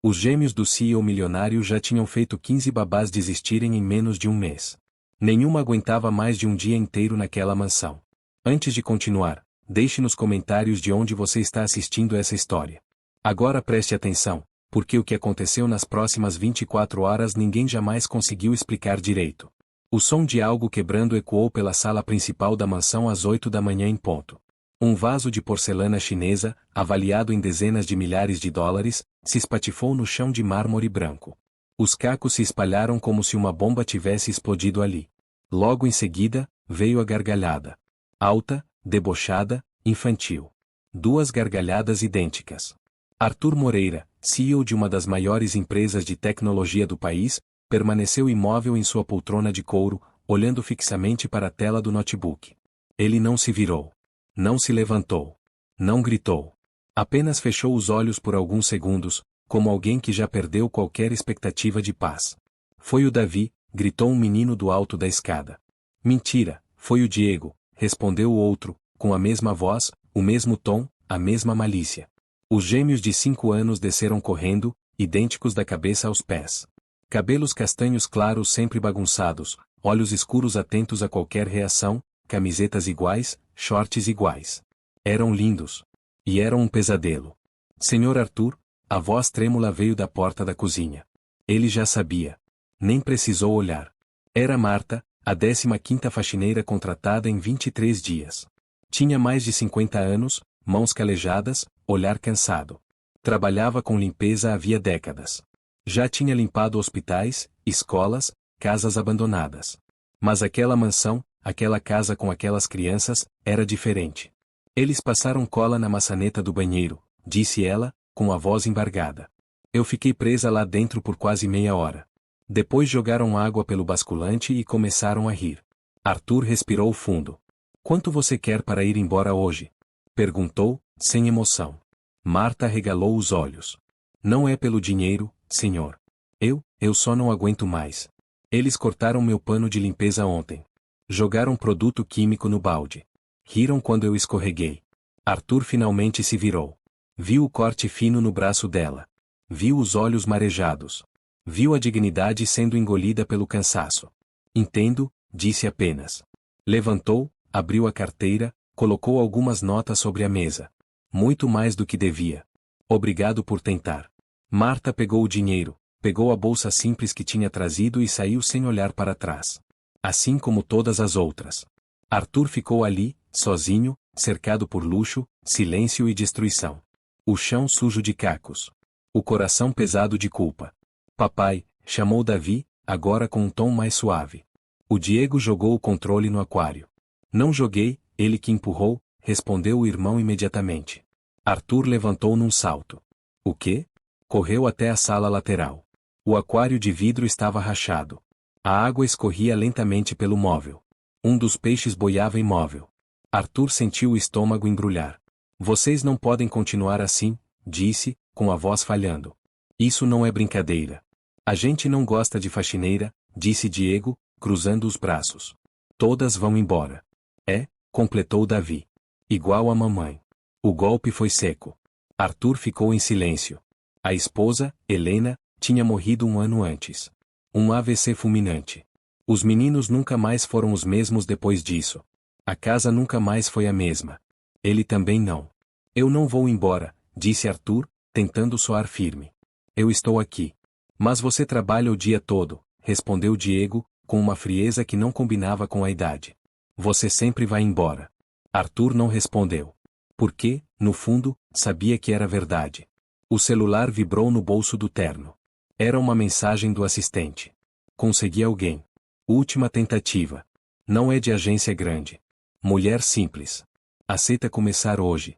Os gêmeos do CEO milionário já tinham feito 15 babás desistirem em menos de um mês. Nenhuma aguentava mais de um dia inteiro naquela mansão. Antes de continuar, deixe nos comentários de onde você está assistindo essa história. Agora preste atenção, porque o que aconteceu nas próximas 24 horas ninguém jamais conseguiu explicar direito. O som de algo quebrando ecoou pela sala principal da mansão às 8 da manhã em ponto. Um vaso de porcelana chinesa, avaliado em dezenas de milhares de dólares, se espatifou no chão de mármore branco. Os cacos se espalharam como se uma bomba tivesse explodido ali. Logo em seguida, veio a gargalhada. Alta, debochada, infantil. Duas gargalhadas idênticas. Arthur Moreira, CEO de uma das maiores empresas de tecnologia do país, permaneceu imóvel em sua poltrona de couro, olhando fixamente para a tela do notebook. Ele não se virou. Não se levantou. Não gritou. Apenas fechou os olhos por alguns segundos, como alguém que já perdeu qualquer expectativa de paz. Foi o Davi, gritou um menino do alto da escada. Mentira, foi o Diego, respondeu o outro, com a mesma voz, o mesmo tom, a mesma malícia. Os gêmeos de 5 anos desceram correndo, idênticos da cabeça aos pés. Cabelos castanhos claros sempre bagunçados, olhos escuros atentos a qualquer reação, camisetas iguais, shorts iguais. Eram lindos. E eram um pesadelo. Senhor Arthur, a voz trêmula veio da porta da cozinha. Ele já sabia. Nem precisou olhar. Era Marta, a 15ª faxineira contratada em 23 dias. Tinha mais de 50 anos, mãos calejadas, olhar cansado. Trabalhava com limpeza havia décadas. Já tinha limpado hospitais, escolas, casas abandonadas. Mas aquela mansão, aquela casa com aquelas crianças, era diferente. Eles passaram cola na maçaneta do banheiro, disse ela, com a voz embargada. Eu fiquei presa lá dentro por quase meia hora. Depois jogaram água pelo basculante e começaram a rir. Arthur respirou fundo. Quanto você quer para ir embora hoje? Perguntou, sem emoção. Marta regalou os olhos. Não é pelo dinheiro, senhor. Eu só não aguento mais. Eles cortaram meu pano de limpeza ontem. Jogaram produto químico no balde. Riram quando eu escorreguei. Arthur finalmente se virou. Viu o corte fino no braço dela. Viu os olhos marejados. Viu a dignidade sendo engolida pelo cansaço. Entendo, disse apenas. Levantou, abriu a carteira, colocou algumas notas sobre a mesa. Muito mais do que devia. Obrigado por tentar. Marta pegou o dinheiro, pegou a bolsa simples que tinha trazido e saiu sem olhar para trás. Assim como todas as outras. Arthur ficou ali, sozinho, cercado por luxo, silêncio e destruição. O chão sujo de cacos. O coração pesado de culpa. Papai, chamou Davi, agora com um tom mais suave. O Diego jogou o controle no aquário. Não joguei, ele que empurrou, respondeu o irmão imediatamente. Arthur levantou num salto. O quê? Correu até a sala lateral. O aquário de vidro estava rachado. A água escorria lentamente pelo móvel. Um dos peixes boiava imóvel. Arthur sentiu o estômago embrulhar. Vocês não podem continuar assim, disse, com a voz falhando. Isso não é brincadeira. A gente não gosta de faxineira, disse Diego, cruzando os braços. Todas vão embora. É, completou Davi. Igual a mamãe. O golpe foi seco. Arthur ficou em silêncio. A esposa, Helena, tinha morrido um ano antes. Um AVC fulminante. Os meninos nunca mais foram os mesmos depois disso. A casa nunca mais foi a mesma. Ele também não. Eu não vou embora, disse Arthur, tentando soar firme. Eu estou aqui. Mas você trabalha o dia todo, respondeu Diego, com uma frieza que não combinava com a idade. Você sempre vai embora. Arthur não respondeu. Porque, no fundo, sabia que era verdade. O celular vibrou no bolso do terno. Era uma mensagem do assistente. Consegui alguém. Última tentativa. Não é de agência grande. Mulher simples. Aceita começar hoje.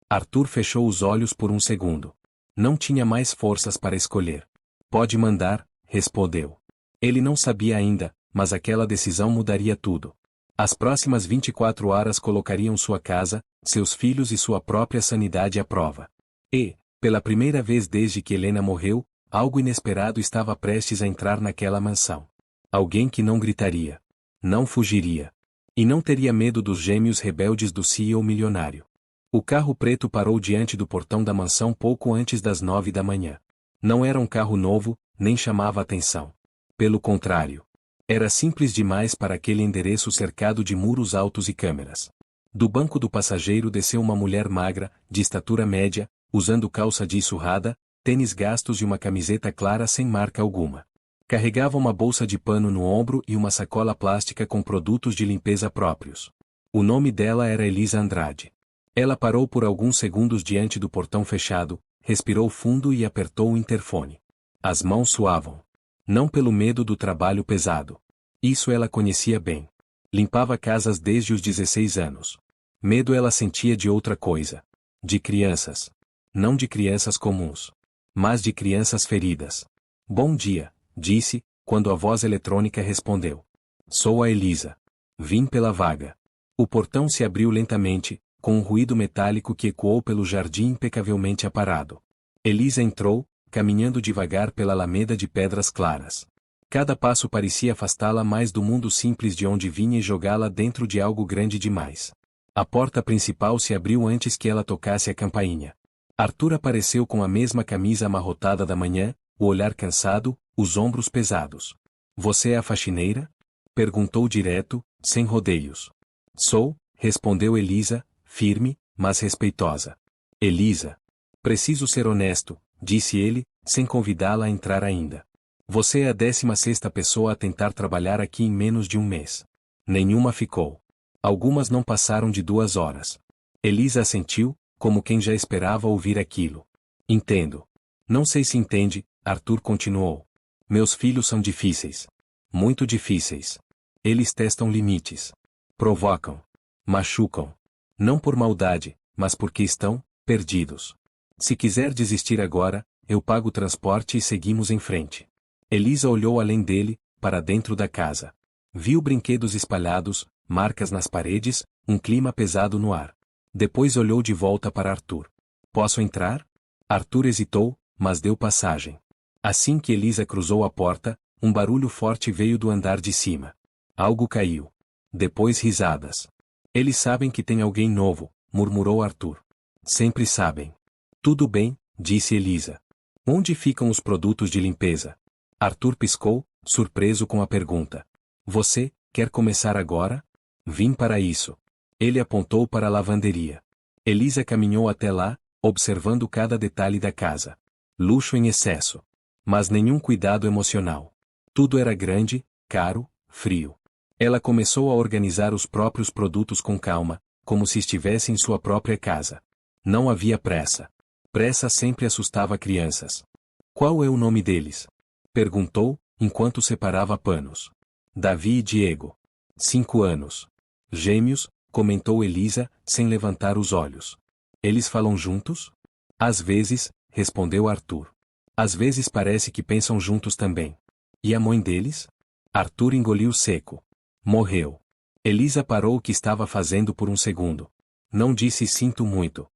Arthur fechou os olhos por um segundo. Não tinha mais forças para escolher. Pode mandar, respondeu. Ele não sabia ainda, mas aquela decisão mudaria tudo. As próximas 24 horas colocariam sua casa, seus filhos e sua própria sanidade à prova. E, pela primeira vez desde que Helena morreu, algo inesperado estava prestes a entrar naquela mansão. Alguém que não gritaria. Não fugiria. E não teria medo dos gêmeos rebeldes do CEO milionário. O carro preto parou diante do portão da mansão pouco antes das 9 da manhã. Não era um carro novo, nem chamava atenção. Pelo contrário. Era simples demais para aquele endereço cercado de muros altos e câmeras. Do banco do passageiro desceu uma mulher magra, de estatura média, usando calça jeans surrada, tênis gastos e uma camiseta clara sem marca alguma. Carregava uma bolsa de pano no ombro e uma sacola plástica com produtos de limpeza próprios. O nome dela era Elisa Andrade. Ela parou por alguns segundos diante do portão fechado, respirou fundo e apertou o interfone. As mãos suavam. Não pelo medo do trabalho pesado. Isso ela conhecia bem. Limpava casas desde os 16 anos. Medo ela sentia de outra coisa. De crianças. Não de crianças comuns. Mas de crianças feridas. Bom dia, disse, quando a voz eletrônica respondeu. Sou a Elisa. Vim pela vaga. O portão se abriu lentamente, com um ruído metálico que ecoou pelo jardim impecavelmente aparado. Elisa entrou, caminhando devagar pela alameda de pedras claras. Cada passo parecia afastá-la mais do mundo simples de onde vinha e jogá-la dentro de algo grande demais. A porta principal se abriu antes que ela tocasse a campainha. Arthur apareceu com a mesma camisa amarrotada da manhã, o olhar cansado, os ombros pesados. Você é a faxineira? Perguntou direto, sem rodeios. Sou, respondeu Elisa, firme, mas respeitosa. Elisa. Preciso ser honesto, disse ele, sem convidá-la a entrar ainda. Você é a 16ª pessoa a tentar trabalhar aqui em menos de um mês. Nenhuma ficou. Algumas não passaram de 2 horas. Elisa assentiu, como quem já esperava ouvir aquilo. Entendo. Não sei se entende, Arthur continuou. Meus filhos são difíceis. Muito difíceis. Eles testam limites. Provocam. Machucam. Não por maldade, mas porque estão perdidos. Se quiser desistir agora, eu pago o transporte e seguimos em frente. Elisa olhou além dele, para dentro da casa. Viu brinquedos espalhados, marcas nas paredes, um clima pesado no ar. Depois olhou de volta para Arthur. Posso entrar? Arthur hesitou, mas deu passagem. Assim que Elisa cruzou a porta, um barulho forte veio do andar de cima. Algo caiu. Depois risadas. Eles sabem que tem alguém novo, murmurou Arthur. Sempre sabem. Tudo bem, disse Elisa. Onde ficam os produtos de limpeza? Arthur piscou, surpreso com a pergunta. Você, quer começar agora? Vim para isso. Ele apontou para a lavanderia. Elisa caminhou até lá, observando cada detalhe da casa. Luxo em excesso. Mas nenhum cuidado emocional. Tudo era grande, caro, frio. Ela começou a organizar os próprios produtos com calma, como se estivesse em sua própria casa. Não havia pressa. Pressa sempre assustava crianças. Qual é o nome deles? Perguntou, enquanto separava panos. Davi e Diego. 5 anos. Gêmeos, comentou Elisa, sem levantar os olhos. Eles falam juntos? Às vezes, respondeu Arthur. Às vezes parece que pensam juntos também. E a mãe deles? Arthur engoliu seco. Morreu. Elisa parou o que estava fazendo por um segundo. Não disse sinto muito.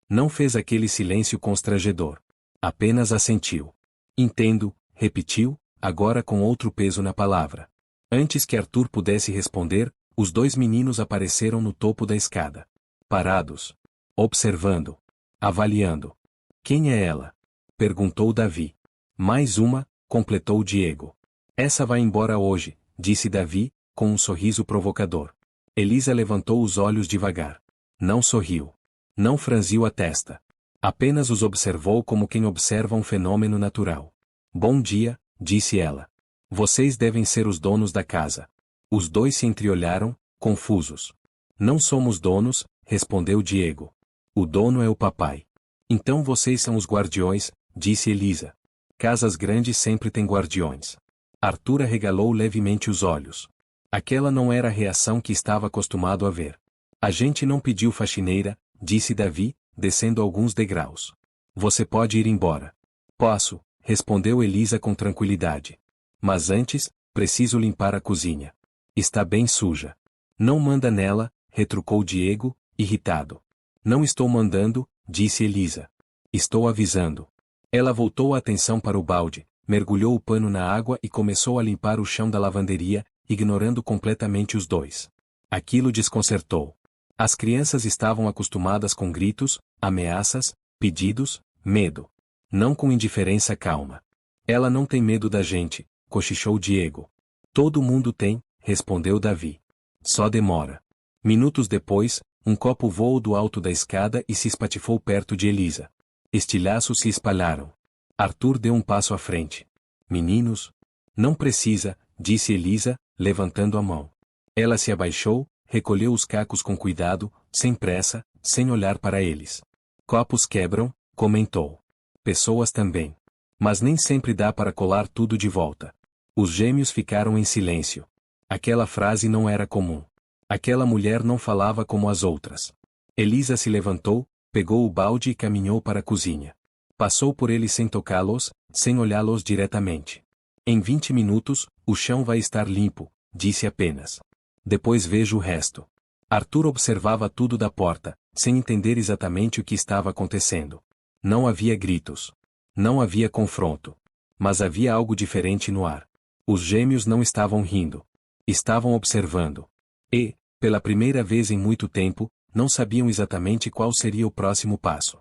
Não fez aquele silêncio constrangedor. Apenas assentiu. Entendo, repetiu, agora com outro peso na palavra. Antes que Arthur pudesse responder, os 2 meninos apareceram no topo da escada. Parados. Observando. Avaliando. Quem é ela? Perguntou Davi. Mais uma, completou Diego. Essa vai embora hoje, disse Davi, com um sorriso provocador. Elisa levantou os olhos devagar. Não sorriu. Não franziu a testa. Apenas os observou como quem observa um fenômeno natural. Bom dia, disse ela. Vocês devem ser os donos da casa. Os 2 se entreolharam, confusos. Não somos donos, respondeu Diego. O dono é o papai. Então vocês são os guardiões, disse Elisa. Casas grandes sempre têm guardiões. Arthur arregalou levemente os olhos. Aquela não era a reação que estava acostumado a ver. A gente não pediu faxineira, disse Davi, descendo alguns degraus. Você pode ir embora. Posso, respondeu Elisa com tranquilidade. Mas antes, preciso limpar a cozinha. Está bem suja. Não manda nela, retrucou Diego, irritado. Não estou mandando, disse Elisa. Estou avisando. Ela voltou a atenção para o balde, mergulhou o pano na água e começou a limpar o chão da lavanderia, ignorando completamente os 2. Aquilo desconcertou. As crianças estavam acostumadas com gritos, ameaças, pedidos, medo. não com indiferença calma. Ela não tem medo da gente, cochichou Diego. Todo mundo tem, respondeu Davi. Só demora. Minutos depois, um copo voou do alto da escada e se espatifou perto de Elisa. Estilhaços se espalharam. Arthur deu um passo à frente. Meninos? Não precisa, disse Elisa, levantando a mão. Ela se abaixou, recolheu os cacos com cuidado, sem pressa, sem olhar para eles. Copos quebram, comentou. Pessoas também. Mas nem sempre dá para colar tudo de volta. Os gêmeos ficaram em silêncio. Aquela frase não era comum. Aquela mulher não falava como as outras. Elisa se levantou, pegou o balde e caminhou para a cozinha. Passou por eles sem tocá-los, sem olhá-los diretamente. Em 20 minutos, o chão vai estar limpo, disse apenas. Depois vejo o resto. Arthur observava tudo da porta, sem entender exatamente o que estava acontecendo. Não havia gritos. Não havia confronto. Mas havia algo diferente no ar. Os gêmeos não estavam rindo. Estavam observando. E, pela primeira vez em muito tempo, não sabiam exatamente qual seria o próximo passo.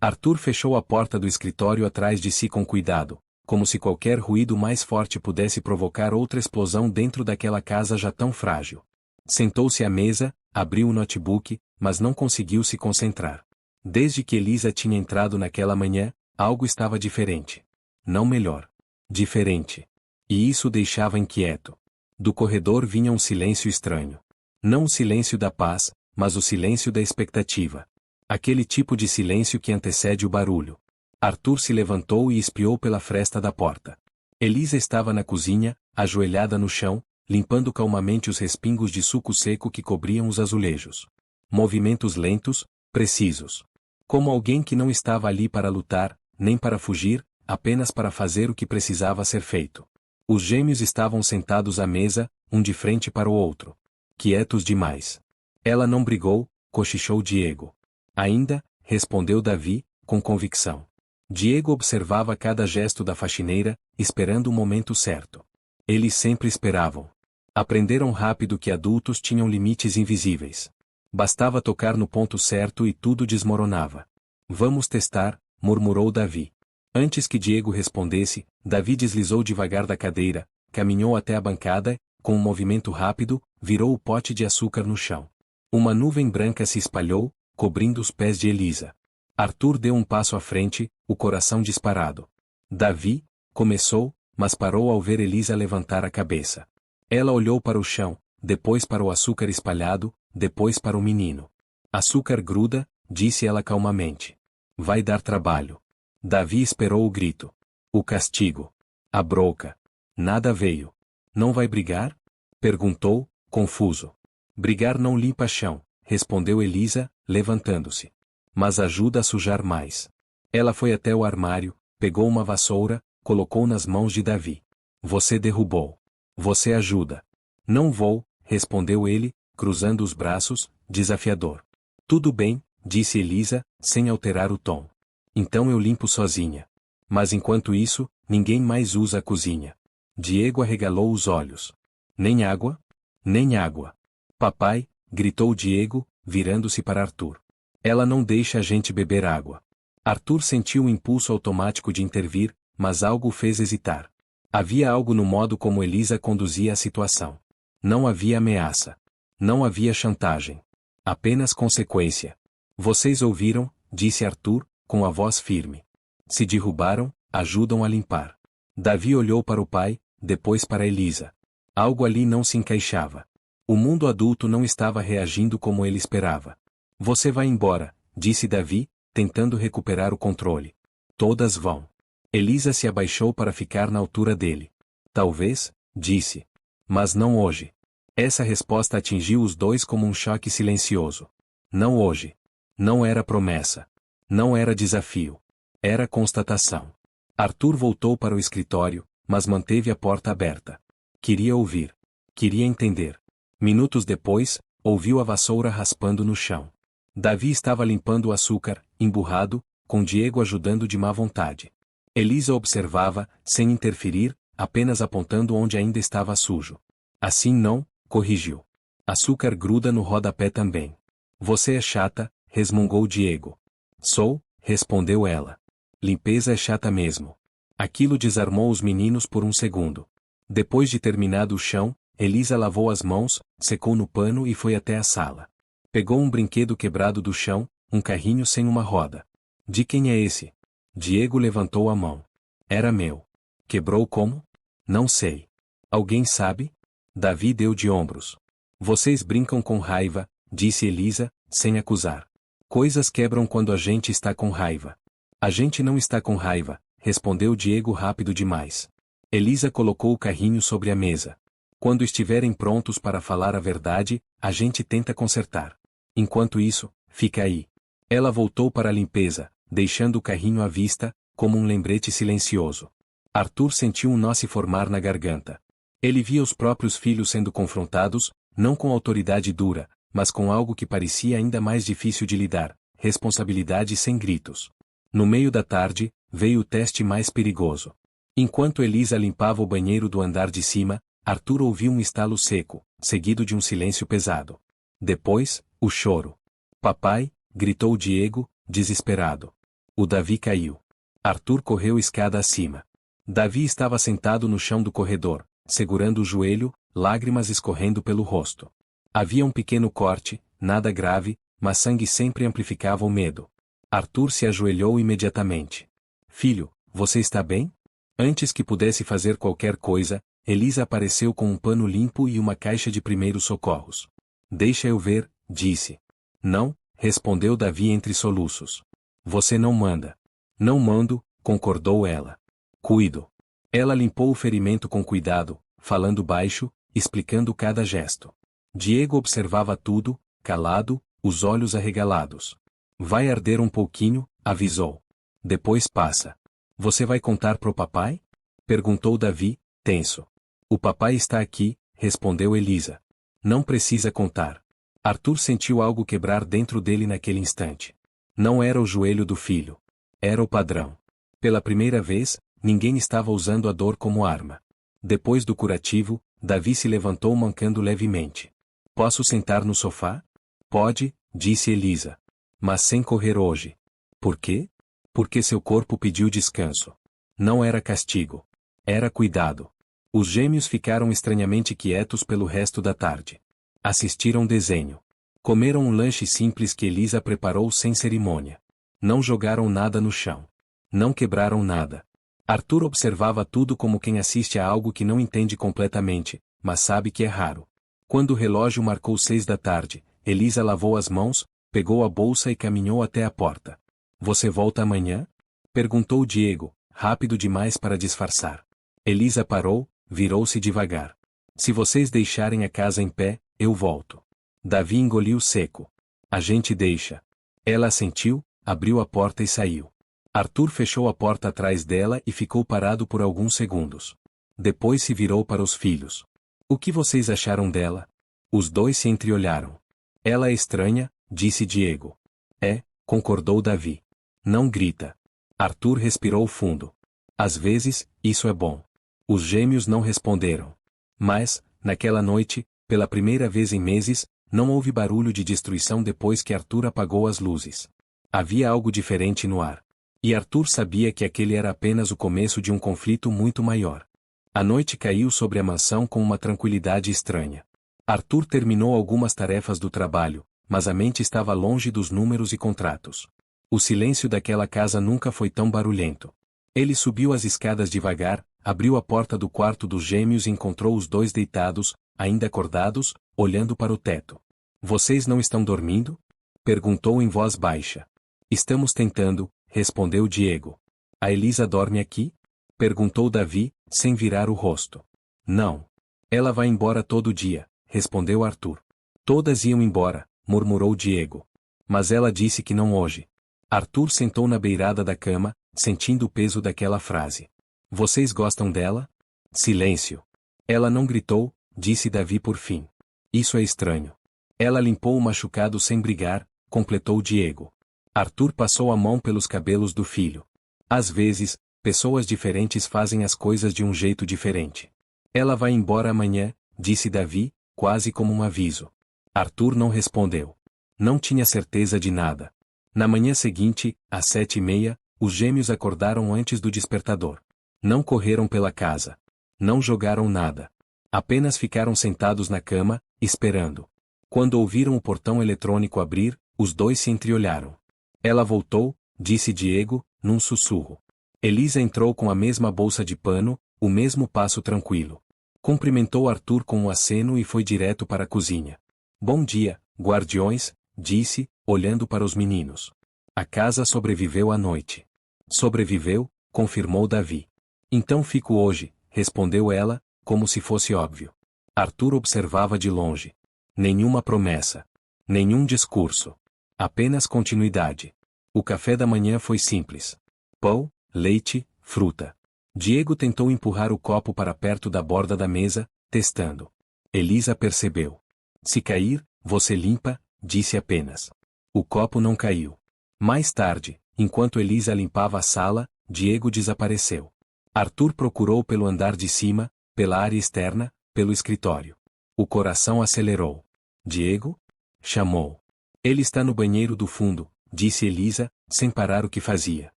Arthur fechou a porta do escritório atrás de si com cuidado, como se qualquer ruído mais forte pudesse provocar outra explosão dentro daquela casa já tão frágil. Sentou-se à mesa, abriu o notebook, mas não conseguiu se concentrar. Desde que Elisa tinha entrado naquela manhã, algo estava diferente. Não melhor. Diferente. E isso o deixava inquieto. Do corredor vinha um silêncio estranho. Não o silêncio da paz, mas o silêncio da expectativa. Aquele tipo de silêncio que antecede o barulho. Arthur se levantou e espiou pela fresta da porta. Elisa estava na cozinha, ajoelhada no chão, limpando calmamente os respingos de suco seco que cobriam os azulejos. Movimentos lentos, precisos. Como alguém que não estava ali para lutar, nem para fugir, apenas para fazer o que precisava ser feito. Os gêmeos estavam sentados à mesa, um de frente para o outro. Quietos demais. Ela não brigou, cochichou Diego. Ainda, respondeu Davi, com convicção. Diego observava cada gesto da faxineira, esperando o momento certo. Eles sempre esperavam. Aprenderam rápido que adultos tinham limites invisíveis. Bastava tocar no ponto certo e tudo desmoronava. Vamos testar, murmurou Davi. Antes que Diego respondesse, Davi deslizou devagar da cadeira, caminhou até a bancada, com um movimento rápido, virou o pote de açúcar no chão. Uma nuvem branca se espalhou, cobrindo os pés de Elisa. Arthur deu um passo à frente, o coração disparado. Davi, começou, mas parou ao ver Elisa levantar a cabeça. Ela olhou para o chão, depois para o açúcar espalhado, depois para o menino. Açúcar gruda, disse ela calmamente. Vai dar trabalho. Davi esperou o grito. O castigo. A bronca. Nada veio. Não vai brigar? Perguntou, confuso. Brigar não limpa chão, respondeu Elisa, levantando-se. Mas ajuda a sujar mais. Ela foi até o armário, pegou uma vassoura, colocou nas mãos de Davi. Você derrubou. Você ajuda. Não vou, respondeu ele, cruzando os braços, desafiador. Tudo bem, disse Elisa, sem alterar o tom. Então eu limpo sozinha. Mas enquanto isso, ninguém mais usa a cozinha. Diego arregalou os olhos. Nem água? Nem água. Papai, gritou Diego, virando-se para Arthur. Ela não deixa a gente beber água. Arthur sentiu o impulso automático de intervir, mas algo o fez hesitar. Havia algo no modo como Elisa conduzia a situação. Não havia ameaça. Não havia chantagem. Apenas consequência. Vocês ouviram, disse Arthur, com a voz firme. Se derrubaram, ajudam a limpar. Davi olhou para o pai, depois para Elisa. Algo ali não se encaixava. O mundo adulto não estava reagindo como ele esperava. Você vai embora, disse Davi, tentando recuperar o controle. Todas vão. Elisa se abaixou para ficar na altura dele. Talvez, disse. Mas não hoje. Essa resposta atingiu os dois como um choque silencioso. Não hoje. Não era promessa. Não era desafio. Era constatação. Arthur voltou para o escritório, mas manteve a porta aberta. Queria ouvir. Queria entender. Minutos depois, ouviu a vassoura raspando no chão. Davi estava limpando o açúcar, emburrado, com Diego ajudando de má vontade. Elisa observava, sem interferir, apenas apontando onde ainda estava sujo. Assim não, corrigiu. Açúcar gruda no rodapé também. Você é chata, resmungou Diego. Sou, respondeu ela. limpeza é chata mesmo. Aquilo desarmou os meninos por um segundo. Depois de terminado o chão, Elisa lavou as mãos, secou no pano e foi até a sala. Pegou um brinquedo quebrado do chão, um carrinho sem uma roda. De quem é esse? Diego levantou a mão. Era meu. Quebrou como? Não sei. Alguém sabe? Davi deu de ombros. Vocês brincam com raiva, disse Elisa, sem acusar. Coisas quebram quando a gente está com raiva. A gente não está com raiva, respondeu Diego rápido demais. Elisa colocou o carrinho sobre a mesa. Quando estiverem prontos para falar a verdade, a gente tenta consertar. Enquanto isso, fica aí. Ela voltou para a limpeza, deixando o carrinho à vista, como um lembrete silencioso. Arthur sentiu um nó se formar na garganta. Ele via os próprios filhos sendo confrontados, não com autoridade dura, mas com algo que parecia ainda mais difícil de lidar, responsabilidade sem gritos. No meio da tarde, veio o teste mais perigoso. Enquanto Elisa limpava o banheiro do andar de cima, Arthur ouviu um estalo seco, seguido de um silêncio pesado. Depois, o choro. Papai, gritou Diego, desesperado. O Davi caiu. Arthur correu escada acima. Davi estava sentado no chão do corredor, segurando o joelho, lágrimas escorrendo pelo rosto. Havia um pequeno corte, nada grave, mas sangue sempre amplificava o medo. Arthur se ajoelhou imediatamente. Filho, você está bem? Antes que pudesse fazer qualquer coisa, Elisa apareceu com um pano limpo e uma caixa de primeiros socorros. Deixa eu ver, disse. Não, respondeu Davi entre soluços. Você não manda. Não mando, concordou ela. Cuido. Ela limpou o ferimento com cuidado, falando baixo, explicando cada gesto. Diego observava tudo, calado, os olhos arregalados. Vai arder um pouquinho, avisou. Depois passa. Você vai contar pro papai? Perguntou Davi, tenso. O papai está aqui, respondeu Elisa. Não precisa contar. Arthur sentiu algo quebrar dentro dele naquele instante. Não era o joelho do filho. Era o padrão. Pela primeira vez, ninguém estava usando a dor como arma. Depois do curativo, Davi se levantou mancando levemente. Posso sentar no sofá? Pode, disse Elisa. Mas sem correr hoje. Por quê? Porque seu corpo pediu descanso. Não era castigo. Era cuidado. Os gêmeos ficaram estranhamente quietos pelo resto da tarde. Assistiram desenho. Comeram um lanche simples que Elisa preparou sem cerimônia. Não jogaram nada no chão. Não quebraram nada. Arthur observava tudo como quem assiste a algo que não entende completamente, mas sabe que é raro. Quando o relógio marcou 6 da tarde, Elisa lavou as mãos, pegou a bolsa e caminhou até a porta. Você volta amanhã? Perguntou Diego, rápido demais para disfarçar. Elisa parou, virou-se devagar. Se vocês deixarem a casa em pé, eu volto. Davi engoliu seco. A gente deixa. Ela assentiu, abriu a porta e saiu. Arthur fechou a porta atrás dela e ficou parado por alguns segundos. Depois se virou para os filhos. O que vocês acharam dela? Os dois se entreolharam. Ela é estranha, disse Diego. É, concordou Davi. Não grita. Arthur respirou fundo. Às vezes, isso é bom. Os gêmeos não responderam. Mas, naquela noite, pela primeira vez em meses, não houve barulho de destruição depois que Arthur apagou as luzes. Havia algo diferente no ar. E Arthur sabia que aquele era apenas o começo de um conflito muito maior. A noite caiu sobre a mansão com uma tranquilidade estranha. Arthur terminou algumas tarefas do trabalho, mas a mente estava longe dos números e contratos. O silêncio daquela casa nunca foi tão barulhento. Ele subiu as escadas devagar, abriu a porta do quarto dos gêmeos e encontrou os dois deitados, ainda acordados, olhando para o teto. Vocês não estão dormindo? Perguntou em voz baixa. Estamos tentando, respondeu Diego. A Elisa dorme aqui? Perguntou Davi, sem virar o rosto. Não. Ela vai embora todo dia, respondeu Arthur. Todas iam embora, murmurou Diego. Mas ela disse que não hoje. Arthur sentou na beirada da cama, sentindo o peso daquela frase. Vocês gostam dela? Silêncio. Ela não gritou, disse Davi por fim. Isso é estranho. Ela limpou o machucado sem brigar, completou Diego. Arthur passou a mão pelos cabelos do filho. Às vezes, pessoas diferentes fazem as coisas de um jeito diferente. Ela vai embora amanhã, disse Davi, quase como um aviso. Arthur não respondeu. Não tinha certeza de nada. Na manhã seguinte, às 7h30, Os gêmeos acordaram antes do despertador. Não correram pela casa. Não jogaram nada. Apenas ficaram sentados na cama, esperando. Quando ouviram o portão eletrônico abrir, os dois se entreolharam. Ela voltou, disse Diego, num sussurro. Elisa entrou com a mesma bolsa de pano, o mesmo passo tranquilo. Cumprimentou Arthur com um aceno e foi direto para a cozinha. Bom dia, guardiões, disse, olhando para os meninos. A casa sobreviveu à noite. Sobreviveu, confirmou Davi. Então fico hoje, respondeu ela, como se fosse óbvio. Arthur observava de longe. Nenhuma promessa. Nenhum discurso. Apenas continuidade. O café da manhã foi simples. Pão, leite, fruta. Diego tentou empurrar o copo para perto da borda da mesa, testando. Elisa percebeu. Se cair, você limpa, disse apenas. O copo não caiu. Mais tarde, enquanto Elisa limpava a sala, Diego desapareceu. Arthur procurou pelo andar de cima, pela área externa, pelo escritório. O coração acelerou. Diego? Chamou. Ele está no banheiro do fundo, disse Elisa, sem parar o que fazia.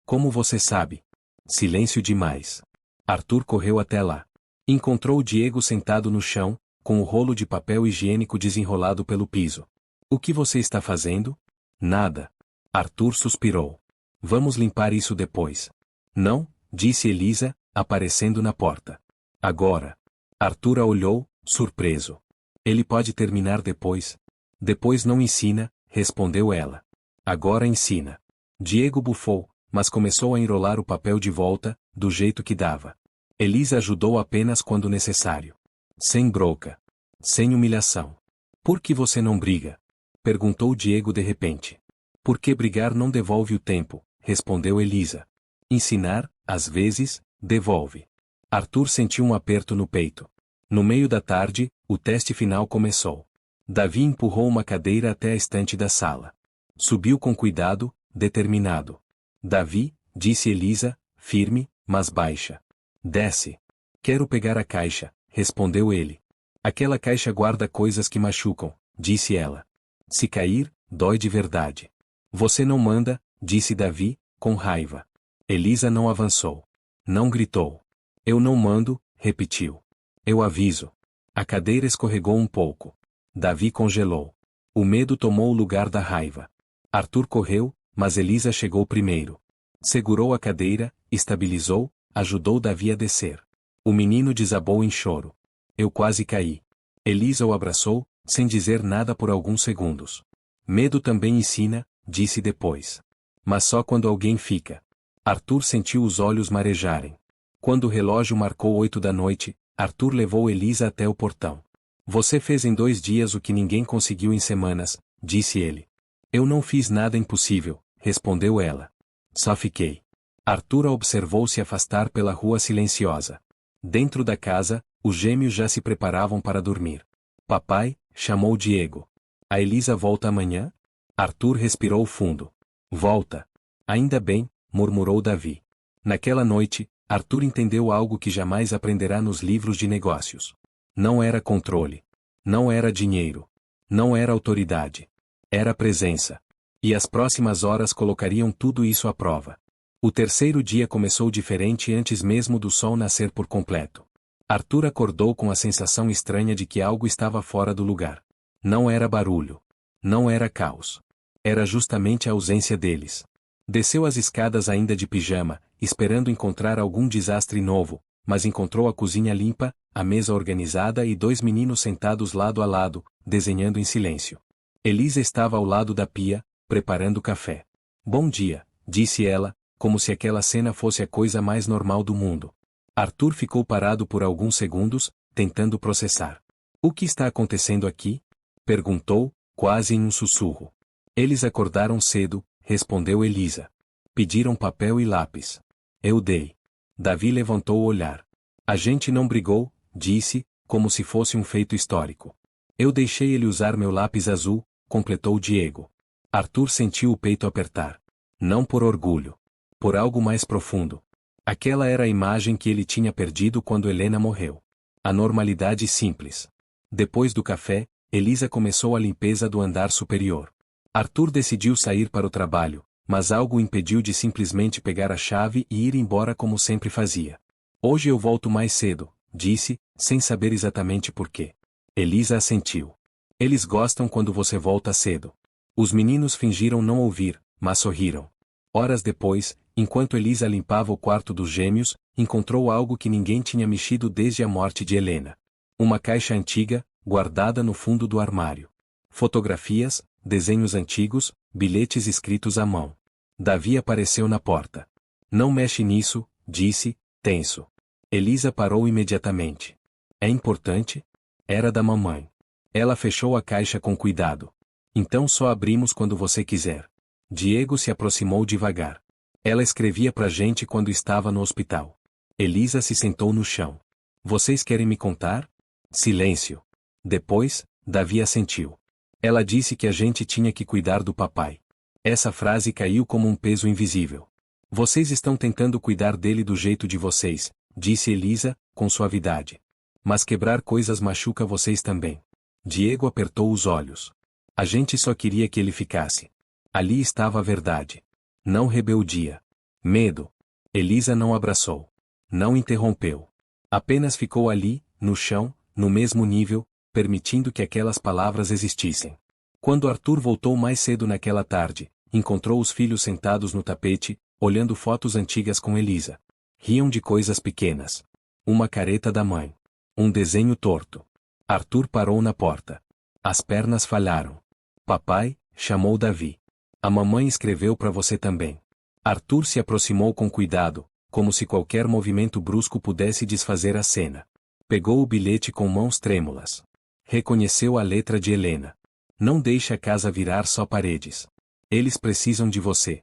Como você sabe? Silêncio demais. Arthur correu até lá. Encontrou Diego sentado no chão, com o rolo de papel higiênico desenrolado pelo piso. O que você está fazendo? Nada. Arthur suspirou. Vamos limpar isso depois. Não, disse Elisa, aparecendo na porta. Agora. Arthur a olhou, surpreso. Ele pode terminar depois. Depois não ensina, respondeu ela. Agora ensina. Diego bufou, mas começou a enrolar o papel de volta, do jeito que dava. Elisa ajudou apenas quando necessário. Sem bronca. Sem humilhação. Por que você não briga? Perguntou Diego de repente. Porque brigar não devolve o tempo, respondeu Elisa. Ensinar, às vezes, devolve. Arthur sentiu um aperto no peito. No meio da tarde, o teste final começou. Davi empurrou uma cadeira até a estante da sala. Subiu com cuidado, determinado. Davi, disse Elisa, firme, mas baixa. Desce. Quero pegar a caixa, respondeu ele. Aquela caixa guarda coisas que machucam, disse ela. Se cair, dói de verdade. Você não manda, disse Davi, com raiva. Elisa não avançou. Não gritou. Eu não mando, repetiu. Eu aviso. A cadeira escorregou um pouco. Davi congelou. O medo tomou o lugar da raiva. Arthur correu, mas Elisa chegou primeiro. Segurou a cadeira, estabilizou, ajudou Davi a descer. O menino desabou em choro. Eu quase caí. Elisa o abraçou, sem dizer nada por alguns segundos. Medo também ensina, disse depois. Mas só quando alguém fica. Arthur sentiu os olhos marejarem. Quando o relógio marcou 8 da noite, Arthur levou Elisa até o portão. Você fez em 2 dias o que ninguém conseguiu em semanas, disse ele. Eu não fiz nada impossível, respondeu ela. Só fiquei. Arthur a observou se afastar pela rua silenciosa. Dentro da casa, os gêmeos já se preparavam para dormir. Papai, chamou Diego. A Elisa volta amanhã? Arthur respirou fundo. Volta. Ainda bem, murmurou Davi. Naquela noite, Arthur entendeu algo que jamais aprenderá nos livros de negócios. Não era controle. Não era dinheiro. Não era autoridade. Era presença. E as próximas horas colocariam tudo isso à prova. O terceiro dia começou diferente antes mesmo do sol nascer por completo. Arthur acordou com a sensação estranha de que algo estava fora do lugar. Não era barulho. Não era caos. Era justamente a ausência deles. Desceu as escadas ainda de pijama, esperando encontrar algum desastre novo, mas encontrou a cozinha limpa, a mesa organizada e 2 meninos sentados lado a lado, desenhando em silêncio. Elisa estava ao lado da pia, preparando café. Bom dia, disse ela, como se aquela cena fosse a coisa mais normal do mundo. Arthur ficou parado por alguns segundos, tentando processar. O que está acontecendo aqui? Perguntou, quase em um sussurro. Eles acordaram cedo, respondeu Elisa. Pediram papel e lápis. Eu dei. Davi levantou o olhar. A gente não brigou, disse, como se fosse um feito histórico. Eu deixei ele usar meu lápis azul, completou Diego. Arthur sentiu o peito apertar. Não por orgulho. Por algo mais profundo. Aquela era a imagem que ele tinha perdido quando Helena morreu. A normalidade simples. Depois do café, Elisa começou a limpeza do andar superior. Arthur decidiu sair para o trabalho, Mas algo o impediu de simplesmente pegar a chave e ir embora como sempre fazia. Hoje eu volto mais cedo, disse, sem saber exatamente por quê. Elisa assentiu. Eles gostam quando você volta cedo. Os meninos fingiram não ouvir, mas sorriram. Horas depois, enquanto Elisa limpava o quarto dos gêmeos, encontrou algo que ninguém tinha mexido desde a morte de Helena. Uma caixa antiga, guardada no fundo do armário. Fotografias, desenhos antigos, bilhetes escritos à mão. Davi apareceu na porta. Não mexe nisso, disse, tenso. Elisa parou imediatamente. É importante? Era da mamãe. Ela fechou a caixa com cuidado. Então só abrimos quando você quiser. Diego se aproximou devagar. Ela escrevia pra gente quando estava no hospital. Elisa se sentou no chão. Vocês querem me contar? Silêncio. Depois, Davi assentiu. Ela disse que a gente tinha que cuidar do papai. Essa frase caiu como um peso invisível. Vocês estão tentando cuidar dele do jeito de vocês, disse Elisa, com suavidade. Mas quebrar coisas machuca vocês também. Diego apertou os olhos. A gente só queria que ele ficasse. Ali estava a verdade. Não rebeldia. Medo. Elisa não abraçou. Não interrompeu. Apenas ficou ali, no chão, no mesmo nível, permitindo que aquelas palavras existissem. Quando Arthur voltou mais cedo naquela tarde, encontrou os filhos sentados no tapete, olhando fotos antigas com Elisa. Riam de coisas pequenas. Uma careta da mãe. Um desenho torto. Arthur parou na porta. As pernas falharam. Papai, chamou Davi. A mamãe escreveu para você também. Arthur se aproximou com cuidado, como se qualquer movimento brusco pudesse desfazer a cena. Pegou o bilhete com mãos trêmulas. Reconheceu a letra de Helena. Não deixe a casa virar só paredes. Eles precisam de você.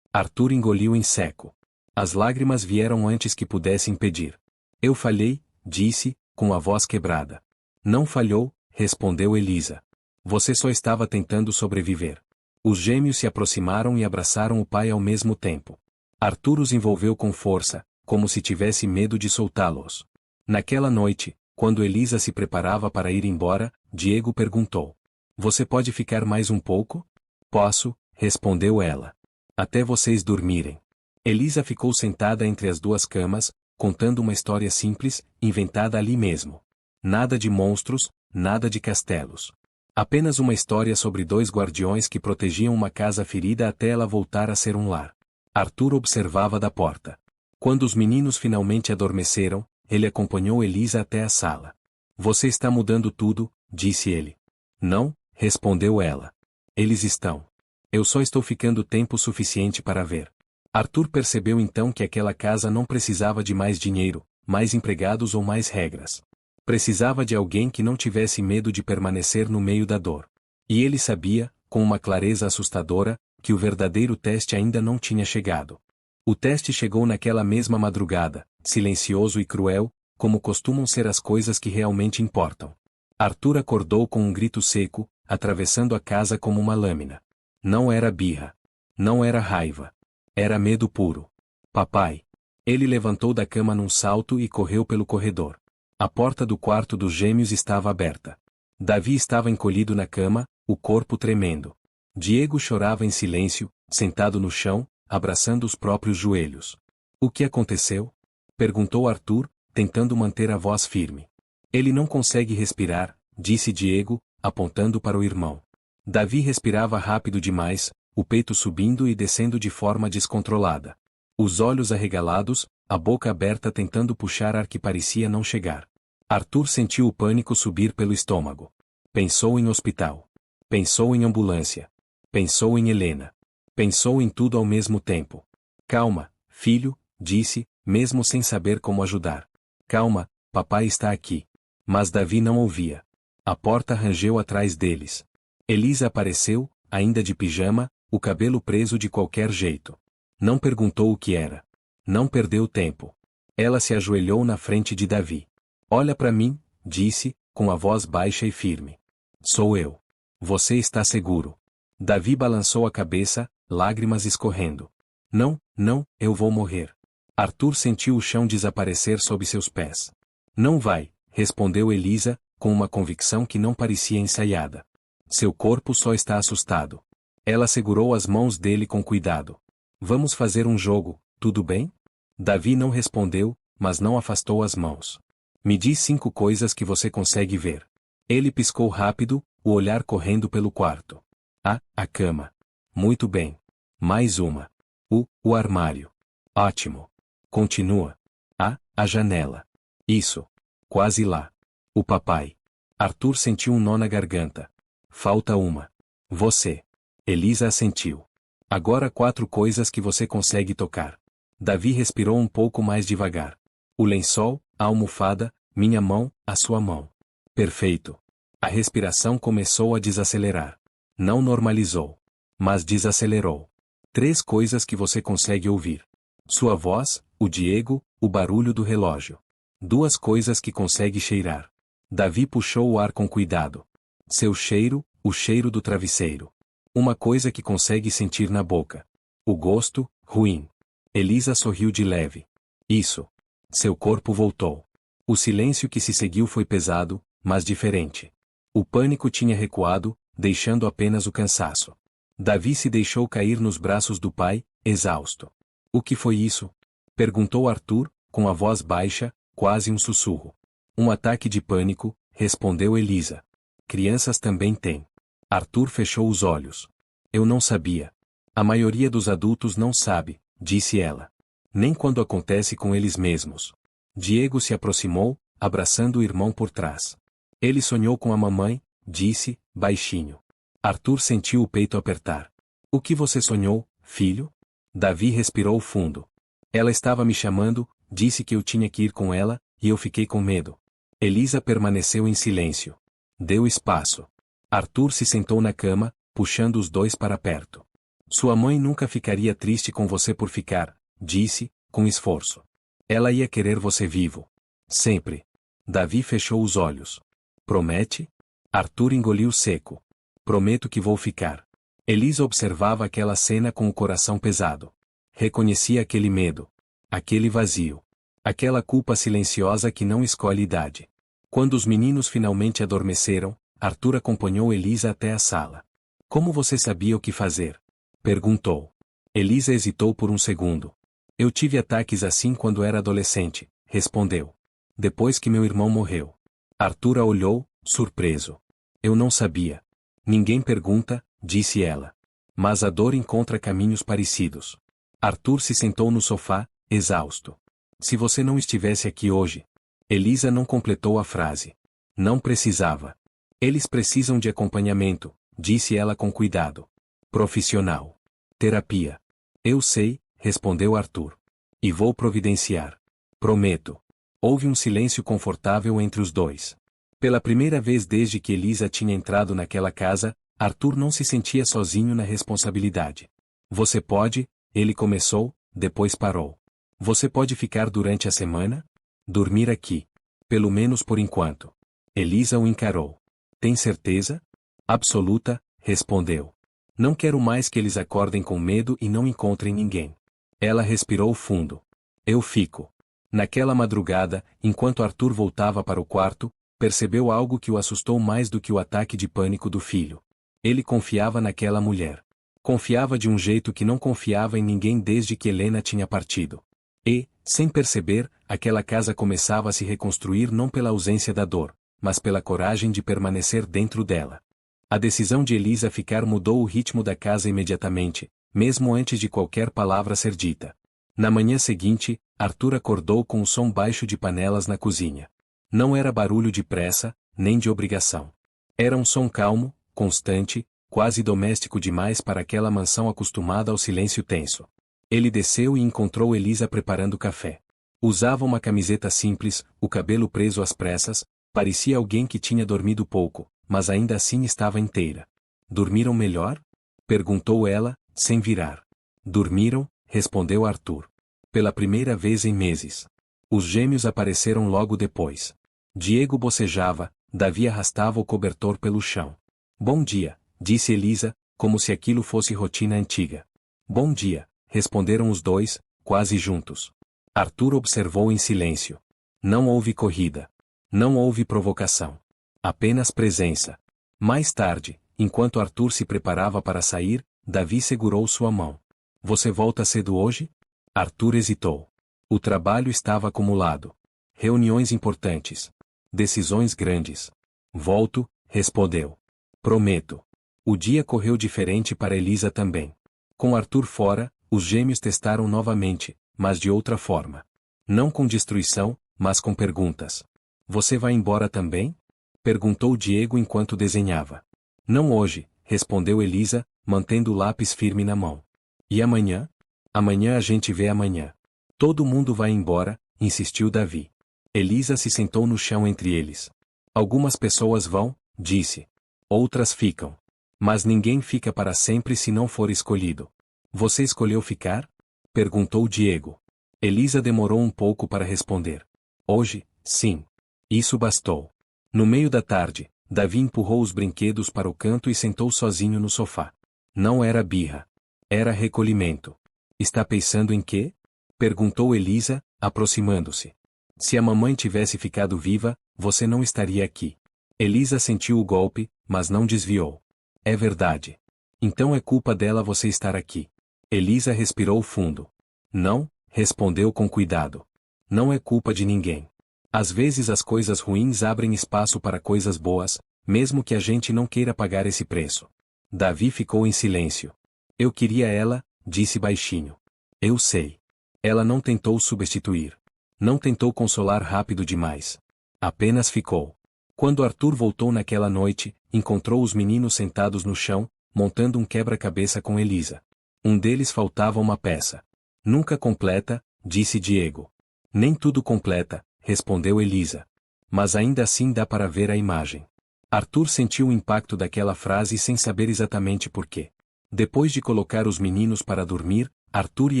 Arthur engoliu em seco. As lágrimas vieram antes que pudesse impedir. Eu falhei, disse, com a voz quebrada. Não falhou, respondeu Elisa. Você só estava tentando sobreviver. Os gêmeos se aproximaram e abraçaram o pai ao mesmo tempo. Arthur os envolveu com força, como se tivesse medo de soltá-los. Naquela noite, quando Elisa se preparava para ir embora, Diego perguntou. Você pode ficar mais um pouco? Posso, respondeu ela. Até vocês dormirem. Elisa ficou sentada entre as duas camas, contando uma história simples, inventada ali mesmo. Nada de monstros, nada de castelos. Apenas uma história sobre dois guardiões que protegiam uma casa ferida até ela voltar a ser um lar. Arthur observava da porta. Quando os meninos finalmente adormeceram, ele acompanhou Elisa até a sala. Você está mudando tudo, disse ele. Não, respondeu ela. Eles estão. Eu só estou ficando tempo suficiente para ver. Arthur percebeu então que aquela casa não precisava de mais dinheiro, mais empregados ou mais regras. Precisava de alguém que não tivesse medo de permanecer no meio da dor. E ele sabia, com uma clareza assustadora, que o verdadeiro teste ainda não tinha chegado. O teste chegou naquela mesma madrugada, silencioso e cruel, como costumam ser as coisas que realmente importam. Arthur acordou com um grito seco, atravessando a casa como uma lâmina. Não era birra. Não era raiva. Era medo puro. Papai. Ele levantou da cama num salto e correu pelo corredor. A porta do quarto dos gêmeos estava aberta. Davi estava encolhido na cama, o corpo tremendo. Diego chorava em silêncio, sentado no chão, abraçando os próprios joelhos. O que aconteceu? Perguntou Arthur, tentando manter a voz firme. Ele não consegue respirar, disse Diego, apontando para o irmão. Davi respirava rápido demais, o peito subindo e descendo de forma descontrolada. Os olhos arregalados, a boca aberta tentando puxar ar que parecia não chegar. Arthur sentiu o pânico subir pelo estômago. Pensou em hospital. Pensou em ambulância. Pensou em Helena. Pensou em tudo ao mesmo tempo. Calma, filho, disse, mesmo sem saber como ajudar. Calma, papai está aqui. Mas Davi não ouvia. A porta rangeu atrás deles. Elisa apareceu, ainda de pijama, o cabelo preso de qualquer jeito. Não perguntou o que era. Não perdeu tempo. Ela se ajoelhou na frente de Davi. Olha para mim, disse, com a voz baixa e firme. Sou eu. Você está seguro. Davi balançou a cabeça, lágrimas escorrendo. Não, não, eu vou morrer. Arthur sentiu o chão desaparecer sob seus pés. Não vai, respondeu Elisa, com uma convicção que não parecia ensaiada. Seu corpo só está assustado. Ela segurou as mãos dele com cuidado. Vamos fazer um jogo, tudo bem? Davi não respondeu, mas não afastou as mãos. Me diz 5 coisas que você consegue ver. Ele piscou rápido, o olhar correndo pelo quarto. A cama. Muito bem. Mais uma. O armário. Ótimo. Continua. A janela. Isso. Quase lá. O papai. Arthur sentiu um nó na garganta. Falta uma. Você. Elisa assentiu. Agora 4 coisas que você consegue tocar. Davi respirou um pouco mais devagar. O lençol, a almofada, minha mão, a sua mão. Perfeito. A respiração começou a desacelerar. Não normalizou. Mas desacelerou. 3 coisas que você consegue ouvir. Sua voz, o Diego, o barulho do relógio. 2 coisas que consegue cheirar. Davi puxou o ar com cuidado. Seu cheiro, o cheiro do travesseiro. Uma coisa que consegue sentir na boca. O gosto, ruim. Elisa sorriu de leve. Isso. Seu corpo voltou. O silêncio que se seguiu foi pesado, mas diferente. O pânico tinha recuado, deixando apenas o cansaço. Davi se deixou cair nos braços do pai, exausto. O que foi isso? Perguntou Arthur, com a voz baixa, quase um sussurro. Um ataque de pânico, respondeu Elisa. Crianças também têm. Arthur fechou os olhos. Eu não sabia. A maioria dos adultos não sabe, disse ela. Nem quando acontece com eles mesmos. Diego se aproximou, abraçando o irmão por trás. Ele sonhou com a mamãe, disse, baixinho. Arthur sentiu o peito apertar. O que você sonhou, filho? Davi respirou fundo. Ela estava me chamando, disse que eu tinha que ir com ela, e eu fiquei com medo. Elisa permaneceu em silêncio. Deu espaço. Arthur se sentou na cama, puxando os dois para perto. Sua mãe nunca ficaria triste com você por ficar, disse, com esforço. Ela ia querer você vivo. Sempre. Davi fechou os olhos. Promete? Arthur engoliu seco. Prometo que vou ficar. Elisa observava aquela cena com o coração pesado. Reconhecia aquele medo. Aquele vazio. Aquela culpa silenciosa que não escolhe idade. Quando os meninos finalmente adormeceram, Arthur acompanhou Elisa até a sala. Como você sabia o que fazer? Perguntou. Elisa hesitou por um segundo. Eu tive ataques assim quando era adolescente, respondeu. Depois que meu irmão morreu. Arthur a olhou, surpreso. Eu não sabia. Ninguém pergunta, disse ela. Mas a dor encontra caminhos parecidos. Arthur se sentou no sofá, exausto. Se você não estivesse aqui hoje. Elisa não completou a frase. Não precisava. Eles precisam de acompanhamento, disse ela com cuidado. Profissional. Terapia. Eu sei, respondeu Arthur. E vou providenciar. Prometo. Houve um silêncio confortável entre os dois. Pela primeira vez desde que Elisa tinha entrado naquela casa, Arthur não se sentia sozinho na responsabilidade. Você pode, ele começou, depois parou. Você pode ficar durante a semana? Dormir aqui. Pelo menos por enquanto. Elisa o encarou. Tem certeza? Absoluta, respondeu. Não quero mais que eles acordem com medo e não encontrem ninguém. Ela respirou fundo. Eu fico. Naquela madrugada, enquanto Arthur voltava para o quarto, percebeu algo que o assustou mais do que o ataque de pânico do filho. Ele confiava naquela mulher. Confiava de um jeito que não confiava em ninguém desde que Helena tinha partido. E, sem perceber, aquela casa começava a se reconstruir não pela ausência da dor, mas pela coragem de permanecer dentro dela. A decisão de Elisa ficar mudou o ritmo da casa imediatamente, mesmo antes de qualquer palavra ser dita. Na manhã seguinte, Arthur acordou com um som baixo de panelas na cozinha. Não era barulho de pressa, nem de obrigação. Era um som calmo, constante, quase doméstico demais para aquela mansão acostumada ao silêncio tenso. Ele desceu e encontrou Elisa preparando café. Usava uma camiseta simples, o cabelo preso às pressas, parecia alguém que tinha dormido pouco, mas ainda assim estava inteira. Dormiram melhor? Perguntou ela, sem virar. Dormiram, respondeu Arthur. Pela primeira vez em meses. Os gêmeos apareceram logo depois. Diego bocejava, Davi arrastava o cobertor pelo chão. Bom dia, disse Elisa, como se aquilo fosse rotina antiga. Bom dia, responderam os dois, quase juntos. Arthur observou em silêncio. Não houve corrida. Não houve provocação. Apenas presença. Mais tarde, enquanto Arthur se preparava para sair, Davi segurou sua mão. Você volta cedo hoje? Arthur hesitou. O trabalho estava acumulado. Reuniões importantes. Decisões grandes. Volto, respondeu. Prometo. O dia correu diferente para Elisa também. Com Arthur fora, os gêmeos testaram novamente, mas de outra forma. Não com destruição, mas com perguntas. Você vai embora também? Perguntou Diego enquanto desenhava. Não hoje, respondeu Elisa, mantendo o lápis firme na mão. E amanhã? Amanhã a gente vê amanhã. Todo mundo vai embora, insistiu Davi. Elisa se sentou no chão entre eles. Algumas pessoas vão, disse. Outras ficam. Mas ninguém fica para sempre se não for escolhido. Você escolheu ficar? Perguntou Diego. Elisa demorou um pouco para responder. Hoje, sim. Isso bastou. No meio da tarde, Davi empurrou os brinquedos para o canto e sentou sozinho no sofá. Não era birra. Era recolhimento. Está pensando em quê? Perguntou Elisa, aproximando-se. Se a mamãe tivesse ficado viva, você não estaria aqui. Elisa sentiu o golpe, mas não desviou. É verdade. Então é culpa dela você estar aqui. Elisa respirou fundo. Não, respondeu com cuidado. Não é culpa de ninguém. Às vezes as coisas ruins abrem espaço para coisas boas, mesmo que a gente não queira pagar esse preço. Davi ficou em silêncio. Eu queria ela, disse baixinho. Eu sei. Ela não tentou substituir. Não tentou consolar rápido demais. Apenas ficou. Quando Arthur voltou naquela noite, encontrou os meninos sentados no chão, montando um quebra-cabeça com Elisa. Um deles faltava uma peça. Nunca completa, disse Diego. Nem tudo completa, respondeu Elisa. Mas ainda assim dá para ver a imagem. Arthur sentiu o impacto daquela frase sem saber exatamente por quê. Depois de colocar os meninos para dormir, Arthur e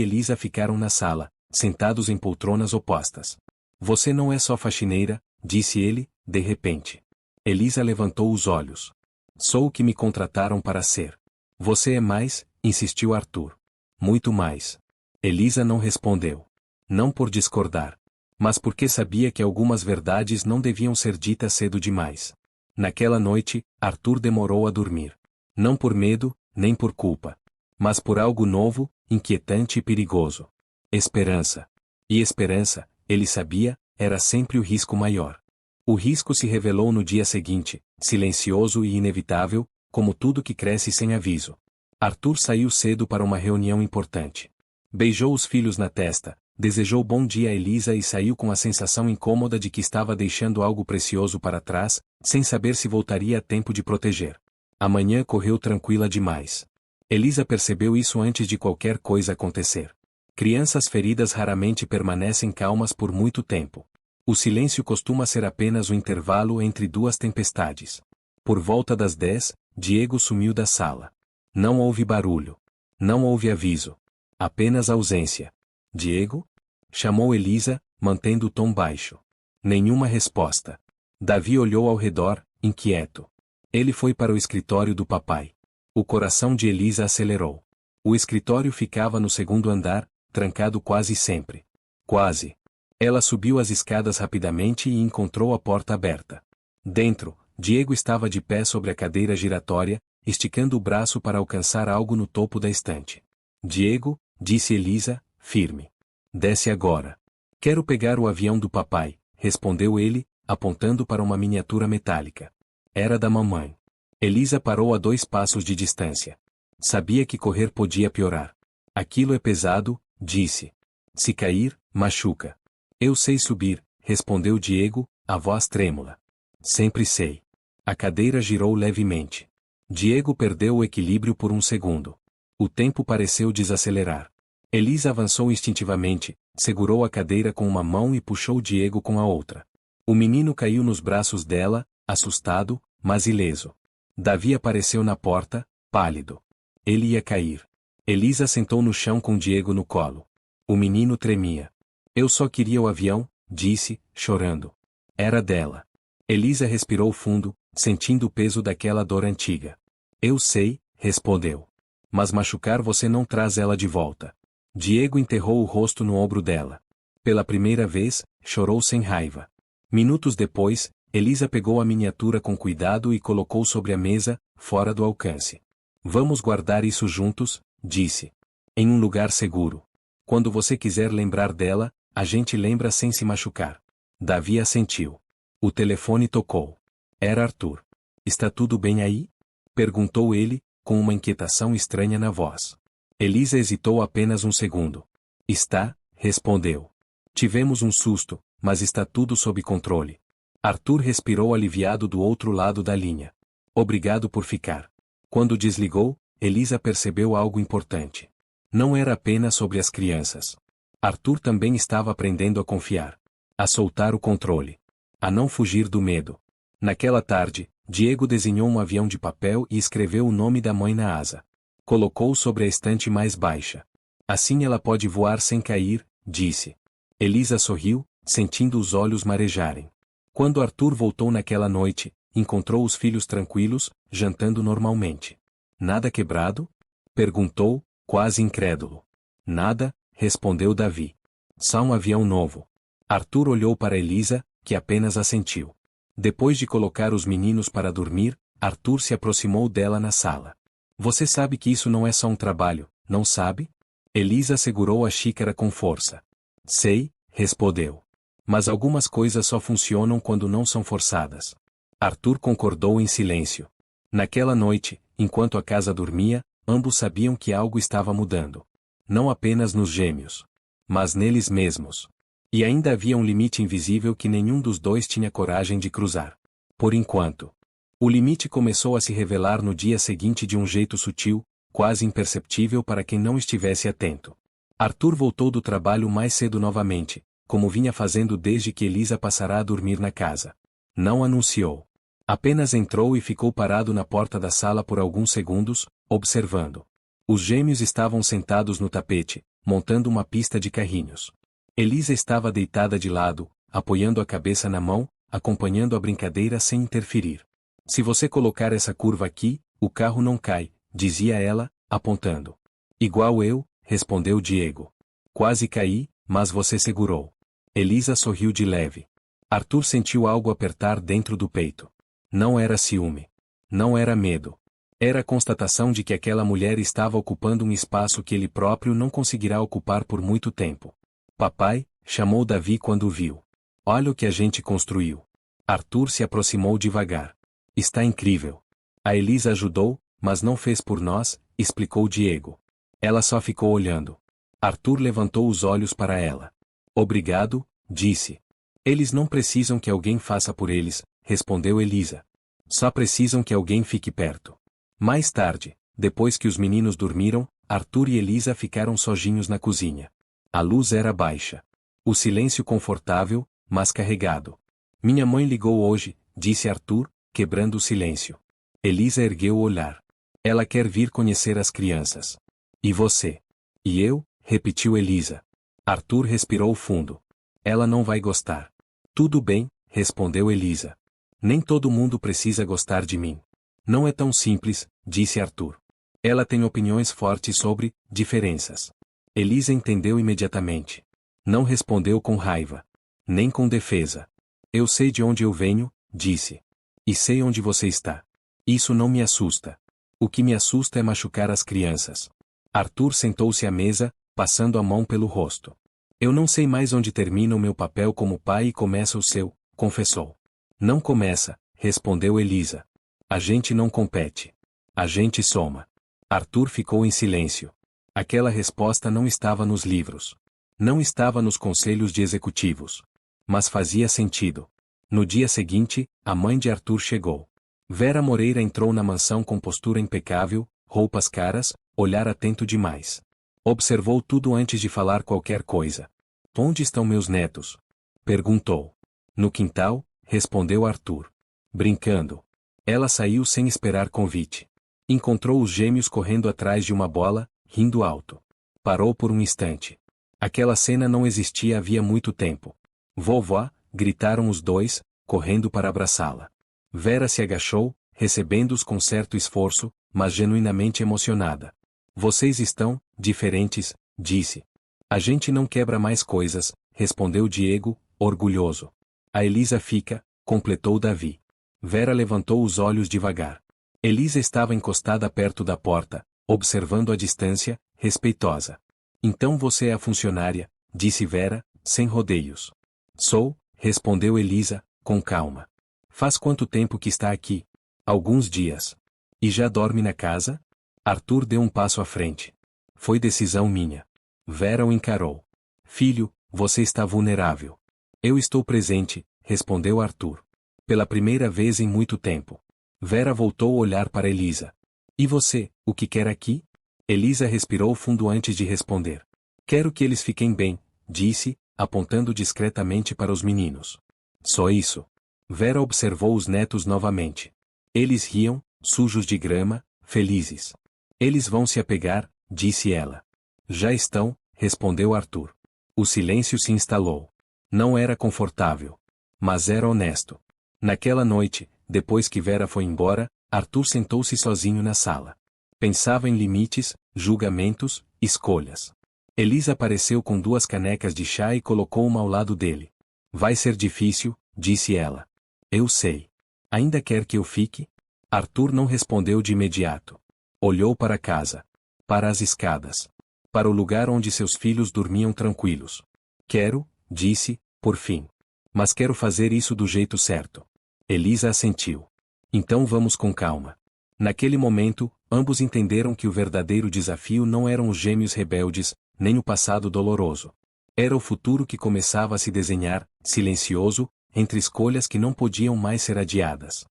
Elisa ficaram na sala, sentados em poltronas opostas. Você não é só faxineira, disse ele, de repente. Elisa levantou os olhos. Sou o que me contrataram para ser. Você é mais, insistiu Arthur. Muito mais. Elisa não respondeu. Não por discordar. Mas porque sabia que algumas verdades não deviam ser ditas cedo demais. Naquela noite, Arthur demorou a dormir. Não por medo, nem por culpa. Mas por algo novo, inquietante e perigoso. Esperança. E esperança, ele sabia, era sempre o risco maior. O risco se revelou no dia seguinte, silencioso e inevitável, como tudo que cresce sem aviso. Arthur saiu cedo para uma reunião importante. Beijou os filhos na testa, desejou bom dia a Elisa e saiu com a sensação incômoda de que estava deixando algo precioso para trás, sem saber se voltaria a tempo de proteger. A manhã correu tranquila demais. Elisa percebeu isso antes de qualquer coisa acontecer. Crianças feridas raramente permanecem calmas por muito tempo. O silêncio costuma ser apenas o intervalo entre duas tempestades. Por volta das 10, Diego sumiu da sala. Não houve barulho. Não houve aviso. Apenas ausência. Diego? Chamou Elisa, mantendo o tom baixo. Nenhuma resposta. Davi olhou ao redor, inquieto. Ele foi para o escritório do papai. O coração de Elisa acelerou. O escritório ficava no segundo andar, trancado quase sempre. Quase. Ela subiu as escadas rapidamente e encontrou a porta aberta. Dentro, Diego estava de pé sobre a cadeira giratória, esticando o braço para alcançar algo no topo da estante. Diego, disse Elisa, firme. Desce agora. Quero pegar o avião do papai, respondeu ele, apontando para uma miniatura metálica. Era da mamãe. Elisa parou a 2 passos de distância. Sabia que correr podia piorar. Aquilo é pesado, disse. Se cair, machuca. Eu sei subir, respondeu Diego, a voz trêmula. Sempre sei. A cadeira girou levemente. Diego perdeu o equilíbrio por um segundo. O tempo pareceu desacelerar. Elisa avançou instintivamente, segurou a cadeira com uma mão e puxou Diego com a outra. O menino caiu nos braços dela, assustado, mas ileso. Davi apareceu na porta, pálido. Ele ia cair. Elisa sentou no chão com Diego no colo. O menino tremia. Eu só queria o avião, disse, chorando. Era dela. Elisa respirou fundo, sentindo o peso daquela dor antiga. Eu sei, respondeu. Mas machucar você não traz ela de volta. Diego enterrou o rosto no ombro dela. Pela primeira vez, chorou sem raiva. Minutos depois, Elisa pegou a miniatura com cuidado e colocou sobre a mesa, fora do alcance. Vamos guardar isso juntos, disse. Em um lugar seguro. Quando você quiser lembrar dela, a gente lembra sem se machucar. Davi assentiu. O telefone tocou. Era Arthur. Está tudo bem aí? Perguntou ele, com uma inquietação estranha na voz. Elisa hesitou apenas um segundo. Está, respondeu. Tivemos um susto, mas está tudo sob controle. Arthur respirou aliviado do outro lado da linha. Obrigado por ficar. Quando desligou, Elisa percebeu algo importante. Não era apenas sobre as crianças. Arthur também estava aprendendo a confiar. A soltar o controle. A não fugir do medo. Naquela tarde, Diego desenhou um avião de papel e escreveu o nome da mãe na asa. Colocou sobre a estante mais baixa. Assim ela pode voar sem cair, disse. Elisa sorriu, sentindo os olhos marejarem. Quando Arthur voltou naquela noite, encontrou os filhos tranquilos, jantando normalmente. Nada quebrado? Perguntou, quase incrédulo. Nada, respondeu Davi. Só um avião novo. Arthur olhou para Elisa, que apenas assentiu. Depois de colocar os meninos para dormir, Arthur se aproximou dela na sala. Você sabe que isso não é só um trabalho, não sabe? Elisa segurou a xícara com força. Sei, respondeu. Mas algumas coisas só funcionam quando não são forçadas. Arthur concordou em silêncio. Naquela noite, enquanto a casa dormia, ambos sabiam que algo estava mudando. Não apenas nos gêmeos, mas neles mesmos. E ainda havia um limite invisível que nenhum dos dois tinha coragem de cruzar. Por enquanto. O limite começou a se revelar no dia seguinte de um jeito sutil, quase imperceptível para quem não estivesse atento. Arthur voltou do trabalho mais cedo novamente, como vinha fazendo desde que Elisa passara a dormir na casa. Não anunciou. Apenas entrou e ficou parado na porta da sala por alguns segundos, observando. Os gêmeos estavam sentados no tapete, montando uma pista de carrinhos. Elisa estava deitada de lado, apoiando a cabeça na mão, acompanhando a brincadeira sem interferir. Se você colocar essa curva aqui, o carro não cai, dizia ela, apontando. Igual eu, respondeu Diego. Quase caí, mas você segurou. Elisa sorriu de leve. Arthur sentiu algo apertar dentro do peito. Não era ciúme. Não era medo. Era a constatação de que aquela mulher estava ocupando um espaço que ele próprio não conseguirá ocupar por muito tempo. Papai, chamou Davi quando o viu. Olha o que a gente construiu. Arthur se aproximou devagar. Está incrível. A Elisa ajudou, mas não fez por nós, explicou Diego. Ela só ficou olhando. Arthur levantou os olhos para ela. Obrigado, disse. Eles não precisam que alguém faça por eles, respondeu Elisa. Só precisam que alguém fique perto. Mais tarde, depois que os meninos dormiram, Arthur e Elisa ficaram sozinhos na cozinha. A luz era baixa. O silêncio confortável, mas carregado. Minha mãe ligou hoje, disse Arthur, quebrando o silêncio. Elisa ergueu o olhar. Ela quer vir conhecer as crianças. E você? E eu? Repetiu Elisa. Arthur respirou fundo. Ela não vai gostar. Tudo bem, respondeu Elisa. Nem todo mundo precisa gostar de mim. Não é tão simples, disse Arthur. Ela tem opiniões fortes sobre diferenças. Elisa entendeu imediatamente. Não respondeu com raiva. Nem com defesa. Eu sei de onde eu venho, disse. E sei onde você está. Isso não me assusta. O que me assusta é machucar as crianças. Arthur sentou-se à mesa, passando a mão pelo rosto. Eu não sei mais onde termina o meu papel como pai e começa o seu, confessou. Não começa, respondeu Elisa. A gente não compete. A gente soma. Arthur ficou em silêncio. Aquela resposta não estava nos livros. Não estava nos conselhos de executivos. Mas fazia sentido. No dia seguinte, a mãe de Arthur chegou. Vera Moreira entrou na mansão com postura impecável, roupas caras, olhar atento demais. Observou tudo antes de falar qualquer coisa. Onde estão meus netos? Perguntou. No quintal, respondeu Arthur. Brincando. Ela saiu sem esperar convite. Encontrou os gêmeos correndo atrás de uma bola, rindo alto. Parou por um instante. Aquela cena não existia havia muito tempo. Vovó, gritaram os dois, correndo para abraçá-la. Vera se agachou, recebendo-os com certo esforço, mas genuinamente emocionada. Vocês estão diferentes, disse. A gente não quebra mais coisas, respondeu Diego, orgulhoso. A Elisa fica, completou Davi. Vera levantou os olhos devagar. Elisa estava encostada perto da porta, observando a distância, respeitosa. Então você é a funcionária, disse Vera, sem rodeios. Sou, respondeu Elisa, com calma. Faz quanto tempo que está aqui? Alguns dias. E já dorme na casa? Arthur deu um passo à frente. Foi decisão minha. Vera o encarou. Filho, você está vulnerável. Eu estou presente, respondeu Arthur. Pela primeira vez em muito tempo. Vera voltou a olhar para Elisa. E você, o que quer aqui? Elisa respirou fundo antes de responder. Quero que eles fiquem bem, disse, apontando discretamente para os meninos. Só isso. Vera observou os netos novamente. Eles riam, sujos de grama, felizes. Eles vão se apegar, disse ela. Já estão, respondeu Arthur. O silêncio se instalou. Não era confortável. Mas era honesto. Naquela noite, depois que Vera foi embora, Arthur sentou-se sozinho na sala. Pensava em limites, julgamentos, escolhas. Elisa apareceu com 2 canecas de chá e colocou uma ao lado dele. Vai ser difícil, disse ela. Eu sei. Ainda quer que eu fique? Arthur não respondeu de imediato. Olhou para casa. Para as escadas. Para o lugar onde seus filhos dormiam tranquilos. Quero, disse, por fim. Mas quero fazer isso do jeito certo. Elisa assentiu. Então vamos com calma. Naquele momento, ambos entenderam que o verdadeiro desafio não eram os gêmeos rebeldes, nem o passado doloroso. Era o futuro que começava a se desenhar, silencioso, entre escolhas que não podiam mais ser adiadas.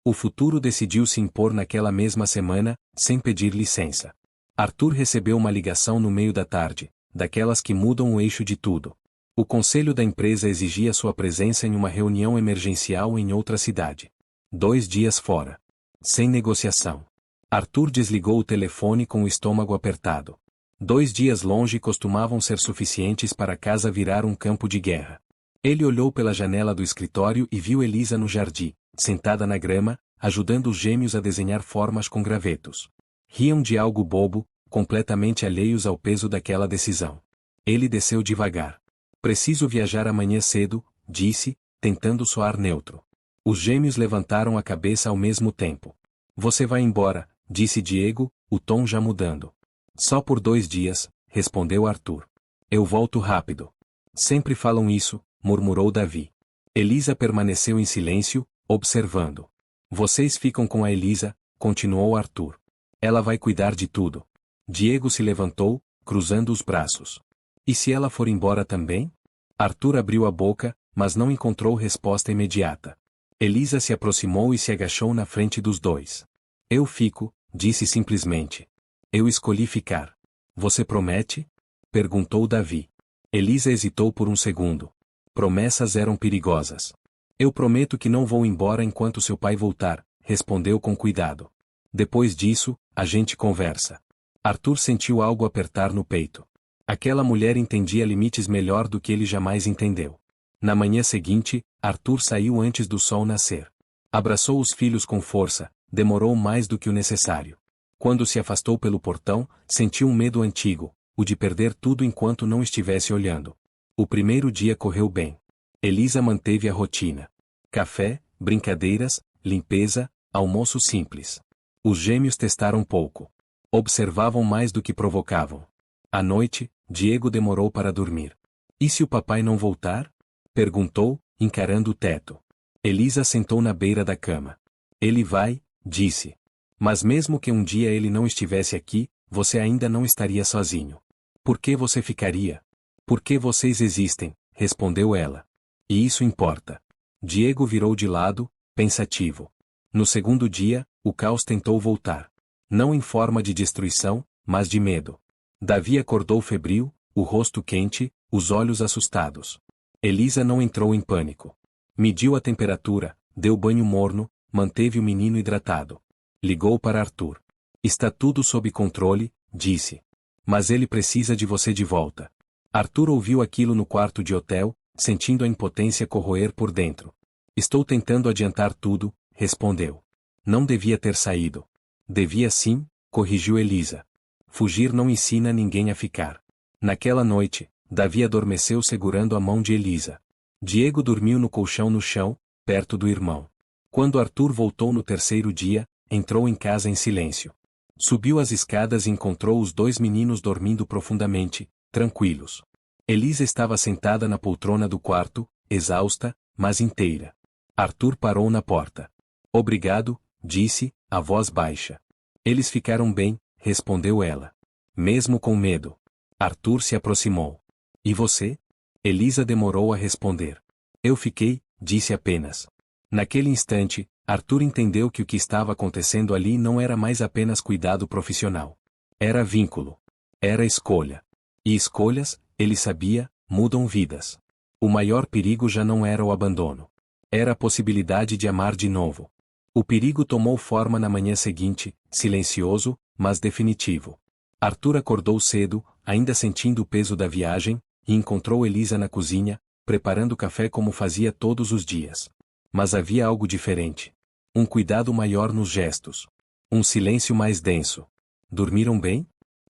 O futuro decidiu se impor naquela mesma semana, sem pedir licença. Arthur recebeu uma ligação no meio da tarde, daquelas que mudam o eixo de tudo. O conselho da empresa exigia sua presença em uma reunião emergencial em outra cidade. 2 dias fora. Sem negociação. Arthur desligou o telefone com o estômago apertado. 2 dias longe costumavam ser suficientes para a casa virar um campo de guerra. Ele olhou pela janela do escritório e viu Elisa no jardim, sentada na grama, ajudando os gêmeos a desenhar formas com gravetos. Riam de algo bobo, completamente alheios ao peso daquela decisão. Ele desceu devagar. Preciso viajar amanhã cedo, disse, tentando soar neutro. Os gêmeos levantaram a cabeça ao mesmo tempo. Você vai embora, disse Diego, o tom já mudando. Só por 2 dias, respondeu Arthur. Eu volto rápido. Sempre falam isso, murmurou Davi. Elisa permaneceu em silêncio, observando. Vocês ficam com a Elisa, continuou Arthur. Ela vai cuidar de tudo. Diego se levantou, cruzando os braços. E se ela for embora também? Arthur abriu a boca, mas não encontrou resposta imediata. Elisa se aproximou e se agachou na frente dos dois. Eu fico, disse simplesmente. Eu escolhi ficar. Você promete? Perguntou Davi. Elisa hesitou por um segundo. Promessas eram perigosas. Eu prometo que não vou embora enquanto seu pai voltar, respondeu com cuidado. Depois disso, a gente conversa. Arthur sentiu algo apertar no peito. Aquela mulher entendia limites melhor do que ele jamais entendeu. Na manhã seguinte, Arthur saiu antes do sol nascer. Abraçou os filhos com força, demorou mais do que o necessário. Quando se afastou pelo portão, sentiu um medo antigo, o de perder tudo enquanto não estivesse olhando. O primeiro dia correu bem. Elisa manteve a rotina. Café, brincadeiras, limpeza, almoço simples. Os gêmeos testaram pouco. Observavam mais do que provocavam. À noite, Diego demorou para dormir. E se o papai não voltar? Perguntou, encarando o teto. Elisa sentou na beira da cama. Ele vai, disse. Mas mesmo que um dia ele não estivesse aqui, você ainda não estaria sozinho. Por que você ficaria? Porque vocês existem, respondeu ela. E isso importa. Diego virou de lado, pensativo. No segundo dia, o caos tentou voltar. Não em forma de destruição, mas de medo. Davi acordou febril, o rosto quente, os olhos assustados. Elisa não entrou em pânico. Mediu a temperatura, deu banho morno, manteve o menino hidratado. Ligou para Arthur. Está tudo sob controle, disse. Mas ele precisa de você de volta. Arthur ouviu aquilo no quarto de hotel, sentindo a impotência corroer por dentro. Estou tentando adiantar tudo, respondeu. Não devia ter saído. Devia sim, corrigiu Elisa. Fugir não ensina ninguém a ficar. Naquela noite, Davi adormeceu segurando a mão de Elisa. Diego dormiu no colchão no chão, perto do irmão. Quando Arthur voltou no terceiro dia, entrou em casa em silêncio. Subiu as escadas e encontrou os dois meninos dormindo profundamente, tranquilos. Elisa estava sentada na poltrona do quarto, exausta, mas inteira. Arthur parou na porta. Obrigado, disse, a voz baixa. Eles ficaram bem, respondeu ela. Mesmo com medo. Arthur se aproximou. E você? Elisa demorou a responder. Eu fiquei, disse apenas. Naquele instante, Arthur entendeu que o que estava acontecendo ali não era mais apenas cuidado profissional. Era vínculo. Era escolha. E escolhas, ele sabia, mudam vidas. O maior perigo já não era o abandono. Era a possibilidade de amar de novo. O perigo tomou forma na manhã seguinte, silencioso, mas definitivo. Arthur acordou cedo, ainda sentindo o peso da viagem, e encontrou Elisa na cozinha, preparando café como fazia todos os dias. Mas havia algo diferente. Um cuidado maior nos gestos. Um silêncio mais denso. Dormiram bem?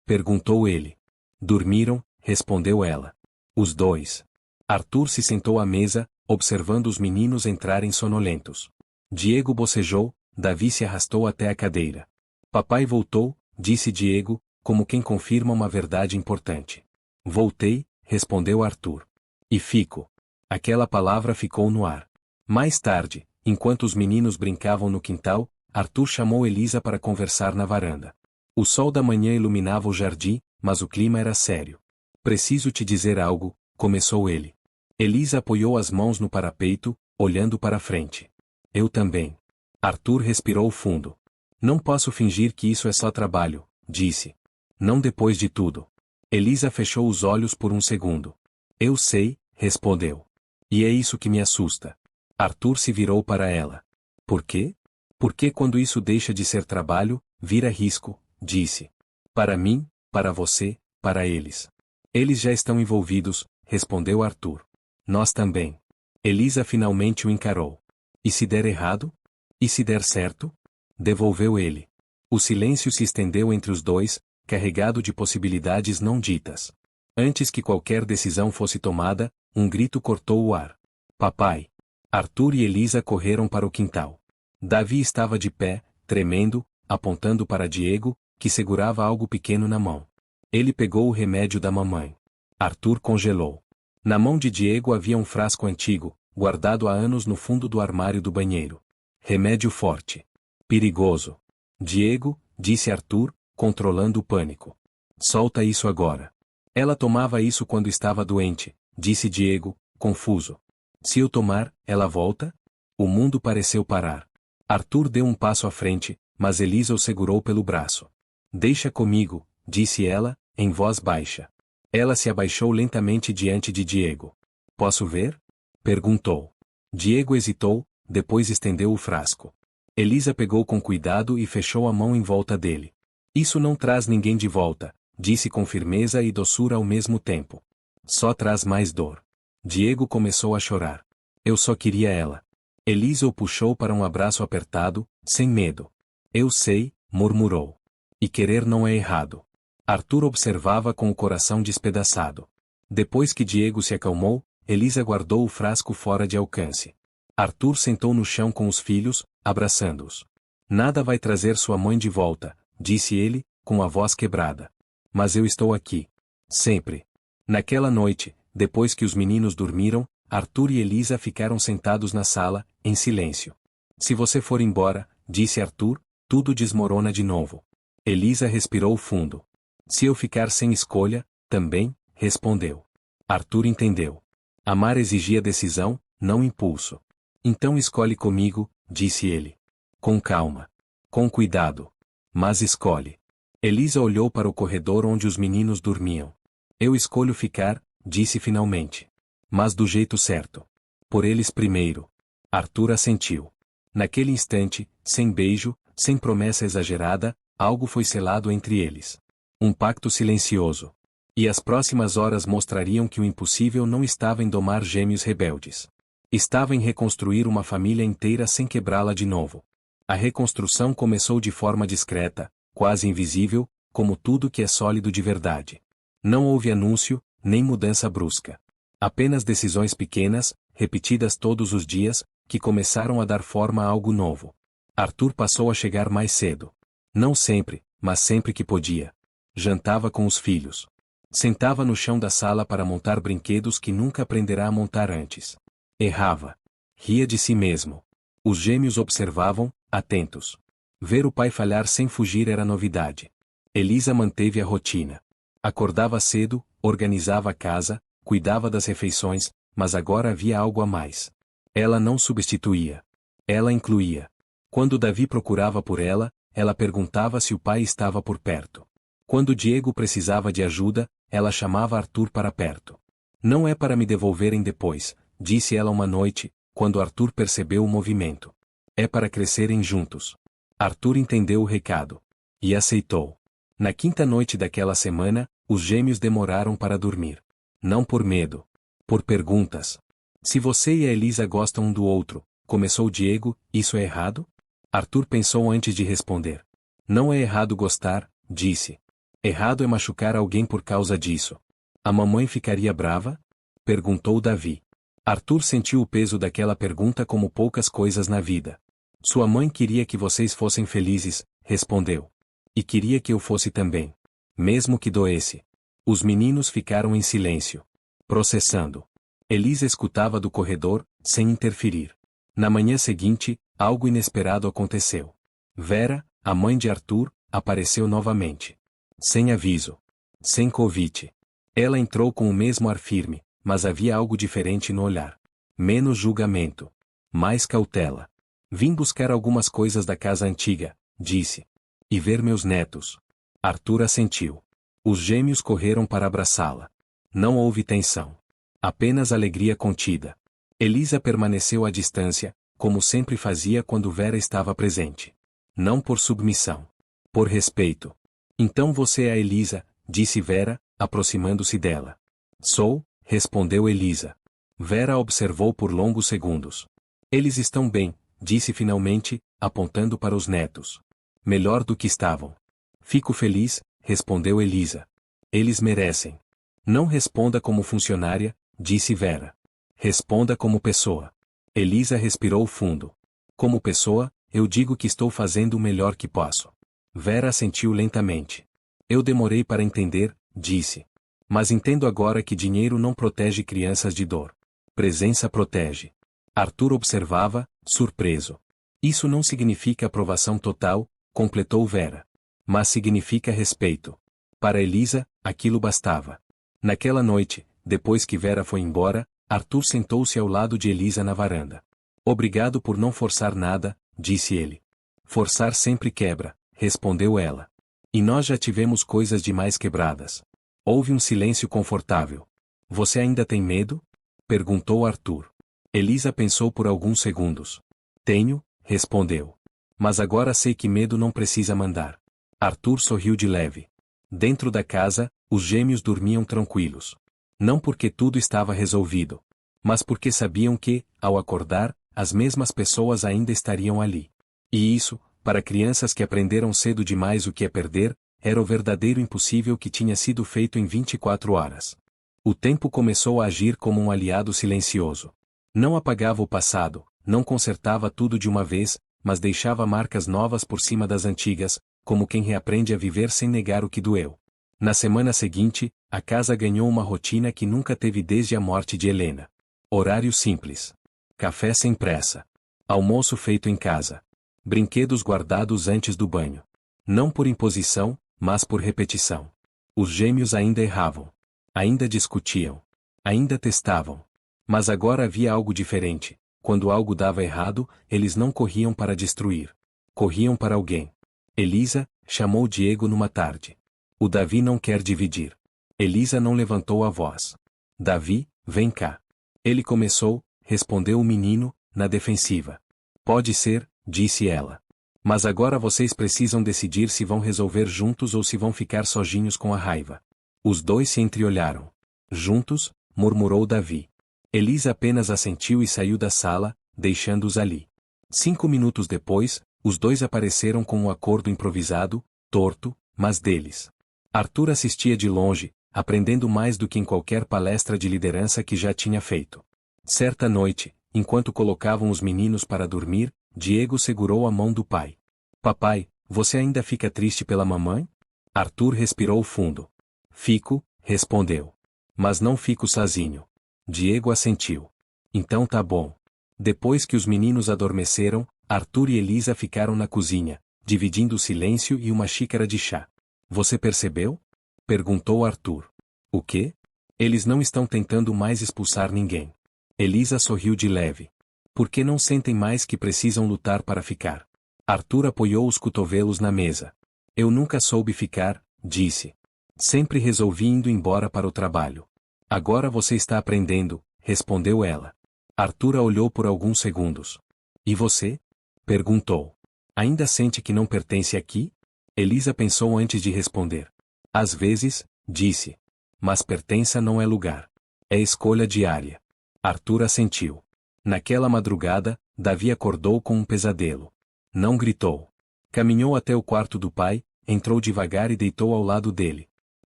Perguntou ele. Dormiram, respondeu ela. Os dois. Arthur se sentou à mesa, observando os meninos entrarem sonolentos. Diego bocejou, Davi se arrastou até a cadeira. Papai voltou, disse Diego, como quem confirma uma verdade importante. Voltei, respondeu Arthur. E fico. Aquela palavra ficou no ar. Mais tarde, enquanto os meninos brincavam no quintal, Arthur chamou Elisa para conversar na varanda. O sol da manhã iluminava o jardim, mas o clima era sério. Preciso te dizer algo, começou ele. Elisa apoiou as mãos no parapeito, olhando para frente. Eu também. Arthur respirou fundo. Não posso fingir que isso é só trabalho, disse. Não depois de tudo. Elisa fechou os olhos por um segundo. Eu sei, respondeu. E é isso que me assusta. Arthur se virou para ela. Por quê? Porque quando isso deixa de ser trabalho, vira risco, disse. Para mim, para você, para eles. Eles já estão envolvidos, respondeu Arthur. Nós também. Elisa finalmente o encarou. E se der errado? E se der certo? Devolveu ele. O silêncio se estendeu entre os dois, carregado de possibilidades não ditas. Antes que qualquer decisão fosse tomada, um grito cortou o ar. Papai! Arthur e Elisa correram para o quintal. Davi estava de pé, tremendo, apontando para Diego, que segurava algo pequeno na mão. Ele pegou o remédio da mamãe. Arthur congelou. Na mão de Diego havia um frasco antigo, guardado há anos no fundo do armário do banheiro. Remédio forte. Perigoso. Diego, disse Arthur, controlando o pânico. Solta isso agora. Ela tomava isso quando estava doente, disse Diego, confuso. Se eu tomar, ela volta? O mundo pareceu parar. Arthur deu um passo à frente, mas Elisa o segurou pelo braço. Deixa comigo, disse ela, em voz baixa. Ela se abaixou lentamente diante de Diego. Posso ver? Perguntou. Diego hesitou, depois estendeu o frasco. Elisa pegou com cuidado e fechou a mão em volta dele. Isso não traz ninguém de volta, disse com firmeza e doçura ao mesmo tempo. Só traz mais dor. Diego começou a chorar. Eu só queria ela. Elisa o puxou para um abraço apertado, sem medo. Eu sei, murmurou. E querer não é errado. Arthur observava com o coração despedaçado. Depois que Diego se acalmou, Elisa guardou o frasco fora de alcance. Arthur sentou no chão com os filhos, abraçando-os. Nada vai trazer sua mãe de volta, disse ele, com a voz quebrada. Mas eu estou aqui. Sempre. Naquela noite, depois que os meninos dormiram, Arthur e Elisa ficaram sentados na sala, em silêncio. Se você for embora, disse Arthur, tudo desmorona de novo. Elisa respirou fundo. Se eu ficar sem escolha, também, respondeu. Arthur entendeu. Amar exigia decisão, não impulso. Então escolhe comigo, disse ele. Com calma. Com cuidado. Mas escolhe. Elisa olhou para o corredor onde os meninos dormiam. Eu escolho ficar, disse finalmente. Mas do jeito certo. Por eles primeiro. Arthur assentiu. Naquele instante, sem beijo, sem promessa exagerada, algo foi selado entre eles. Um pacto silencioso. E as próximas horas mostrariam que o impossível não estava em domar gêmeos rebeldes. Estava em reconstruir uma família inteira sem quebrá-la de novo. A reconstrução começou de forma discreta, quase invisível, como tudo que é sólido de verdade. Não houve anúncio, nem mudança brusca. Apenas decisões pequenas, repetidas todos os dias, que começaram a dar forma a algo novo. Arthur passou a chegar mais cedo. Não sempre, mas sempre que podia. Jantava com os filhos. Sentava no chão da sala para montar brinquedos que nunca aprenderá a montar antes. Errava. Ria de si mesmo. Os gêmeos observavam, atentos. Ver o pai falhar sem fugir era novidade. Elisa manteve a rotina. Acordava cedo, organizava a casa, cuidava das refeições, mas agora havia algo a mais. Ela não substituía. Ela incluía. Quando Davi procurava por ela, ela perguntava se o pai estava por perto. Quando Diego precisava de ajuda, ela chamava Arthur para perto. Não é para me devolverem depois, disse ela uma noite, quando Arthur percebeu o movimento. É para crescerem juntos. Arthur entendeu o recado. E aceitou. Na quinta noite daquela semana, os gêmeos demoraram para dormir. Não por medo. Por perguntas. Se você e a Elisa gostam um do outro, começou Diego, isso é errado? Arthur pensou antes de responder. Não é errado gostar, disse. Errado é machucar alguém por causa disso. A mamãe ficaria brava? Perguntou Davi. Arthur sentiu o peso daquela pergunta como poucas coisas na vida. Sua mãe queria que vocês fossem felizes, respondeu. E queria que eu fosse também. Mesmo que doesse. Os meninos ficaram em silêncio. Processando. Elisa escutava do corredor, sem interferir. Na manhã seguinte, algo inesperado aconteceu. Vera, a mãe de Arthur, apareceu novamente. Sem aviso. Sem convite. Ela entrou com o mesmo ar firme, mas havia algo diferente no olhar. Menos julgamento. Mais cautela. Vim buscar algumas coisas da casa antiga, disse. E ver meus netos. Arthur assentiu. Os gêmeos correram para abraçá-la. Não houve tensão. Apenas alegria contida. Elisa permaneceu à distância, como sempre fazia quando Vera estava presente. Não por submissão. Por respeito. Então você é a Elisa, disse Vera, aproximando-se dela. Sou, respondeu Elisa. Vera observou por longos segundos. Eles estão bem, disse finalmente, apontando para os netos. Melhor do que estavam. Fico feliz, respondeu Elisa. Eles merecem. Não responda como funcionária, disse Vera. Responda como pessoa. Elisa respirou fundo. Como pessoa, eu digo que estou fazendo o melhor que posso. Vera assentiu lentamente. Eu demorei para entender, disse. Mas entendo agora que dinheiro não protege crianças de dor. Presença protege. Arthur observava, surpreso. Isso não significa aprovação total, completou Vera. Mas significa respeito. Para Elisa, aquilo bastava. Naquela noite, depois que Vera foi embora, Arthur sentou-se ao lado de Elisa na varanda. Obrigado por não forçar nada, disse ele. Forçar sempre quebra, respondeu ela. E nós já tivemos coisas demais quebradas. Houve um silêncio confortável. Você ainda tem medo? Perguntou Arthur. Elisa pensou por alguns segundos. Tenho, respondeu. Mas agora sei que medo não precisa mandar. Arthur sorriu de leve. Dentro da casa, os gêmeos dormiam tranquilos. Não porque tudo estava resolvido, mas porque sabiam que, ao acordar, as mesmas pessoas ainda estariam ali. E isso, para crianças que aprenderam cedo demais o que é perder, era o verdadeiro impossível que tinha sido feito em 24 horas. O tempo começou a agir como um aliado silencioso. Não apagava o passado, não consertava tudo de uma vez, mas deixava marcas novas por cima das antigas, como quem reaprende a viver sem negar o que doeu. Na semana seguinte, a casa ganhou uma rotina que nunca teve desde a morte de Helena. Horário simples. Café sem pressa. Almoço feito em casa. Brinquedos guardados antes do banho. Não por imposição, mas por repetição. Os gêmeos ainda erravam. Ainda discutiam. Ainda testavam. Mas agora havia algo diferente. Quando algo dava errado, eles não corriam para destruir. Corriam para alguém. Elisa chamou Diego numa tarde. O Davi não quer dividir. Elisa não levantou a voz. Davi, vem cá. Ele começou, respondeu o menino, na defensiva. Pode ser, disse ela. Mas agora vocês precisam decidir se vão resolver juntos ou se vão ficar sozinhos com a raiva. Os dois se entreolharam. Juntos, murmurou Davi. Elisa apenas assentiu e saiu da sala, deixando-os ali. 5 minutos depois, os dois apareceram com um acordo improvisado, torto, mas deles. Arthur assistia de longe, aprendendo mais do que em qualquer palestra de liderança que já tinha feito. Certa noite, enquanto colocavam os meninos para dormir, Diego segurou a mão do pai. Papai, você ainda fica triste pela mamãe? Arthur respirou fundo. Fico, respondeu. Mas não fico sozinho. Diego assentiu. Então tá bom. Depois que os meninos adormeceram, Arthur e Elisa ficaram na cozinha, dividindo o silêncio e uma xícara de chá. Você percebeu? Perguntou Arthur. O quê? Eles não estão tentando mais expulsar ninguém. Elisa sorriu de leve. Por que não sentem mais que precisam lutar para ficar? Arthur apoiou os cotovelos na mesa. Eu nunca soube ficar, disse. Sempre resolvi indo embora para o trabalho. Agora você está aprendendo, respondeu ela. Arthur a olhou por alguns segundos. E você? Perguntou. Ainda sente que não pertence aqui? Elisa pensou antes de responder. Às vezes, disse. Mas pertença não é lugar. É escolha diária. Arthur assentiu. Naquela madrugada, Davi acordou com um pesadelo. Não gritou. Caminhou até o quarto do pai, entrou devagar e deitou ao lado dele.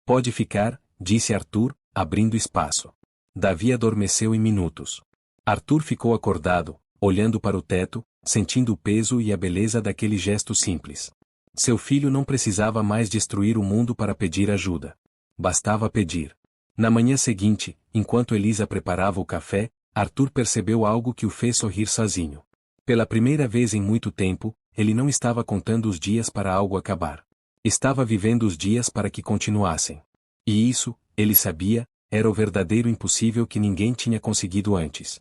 Pode ficar, disse Arthur, abrindo espaço. Davi adormeceu em minutos. Arthur ficou acordado, olhando para o teto, sentindo o peso e a beleza daquele gesto simples. Seu filho não precisava mais destruir o mundo para pedir ajuda. Bastava pedir. Na manhã seguinte, enquanto Elisa preparava o café, Arthur percebeu algo que o fez sorrir sozinho. Pela primeira vez em muito tempo, ele não estava contando os dias para algo acabar. Estava vivendo os dias para que continuassem. E isso, ele sabia, era o verdadeiro impossível que ninguém tinha conseguido antes.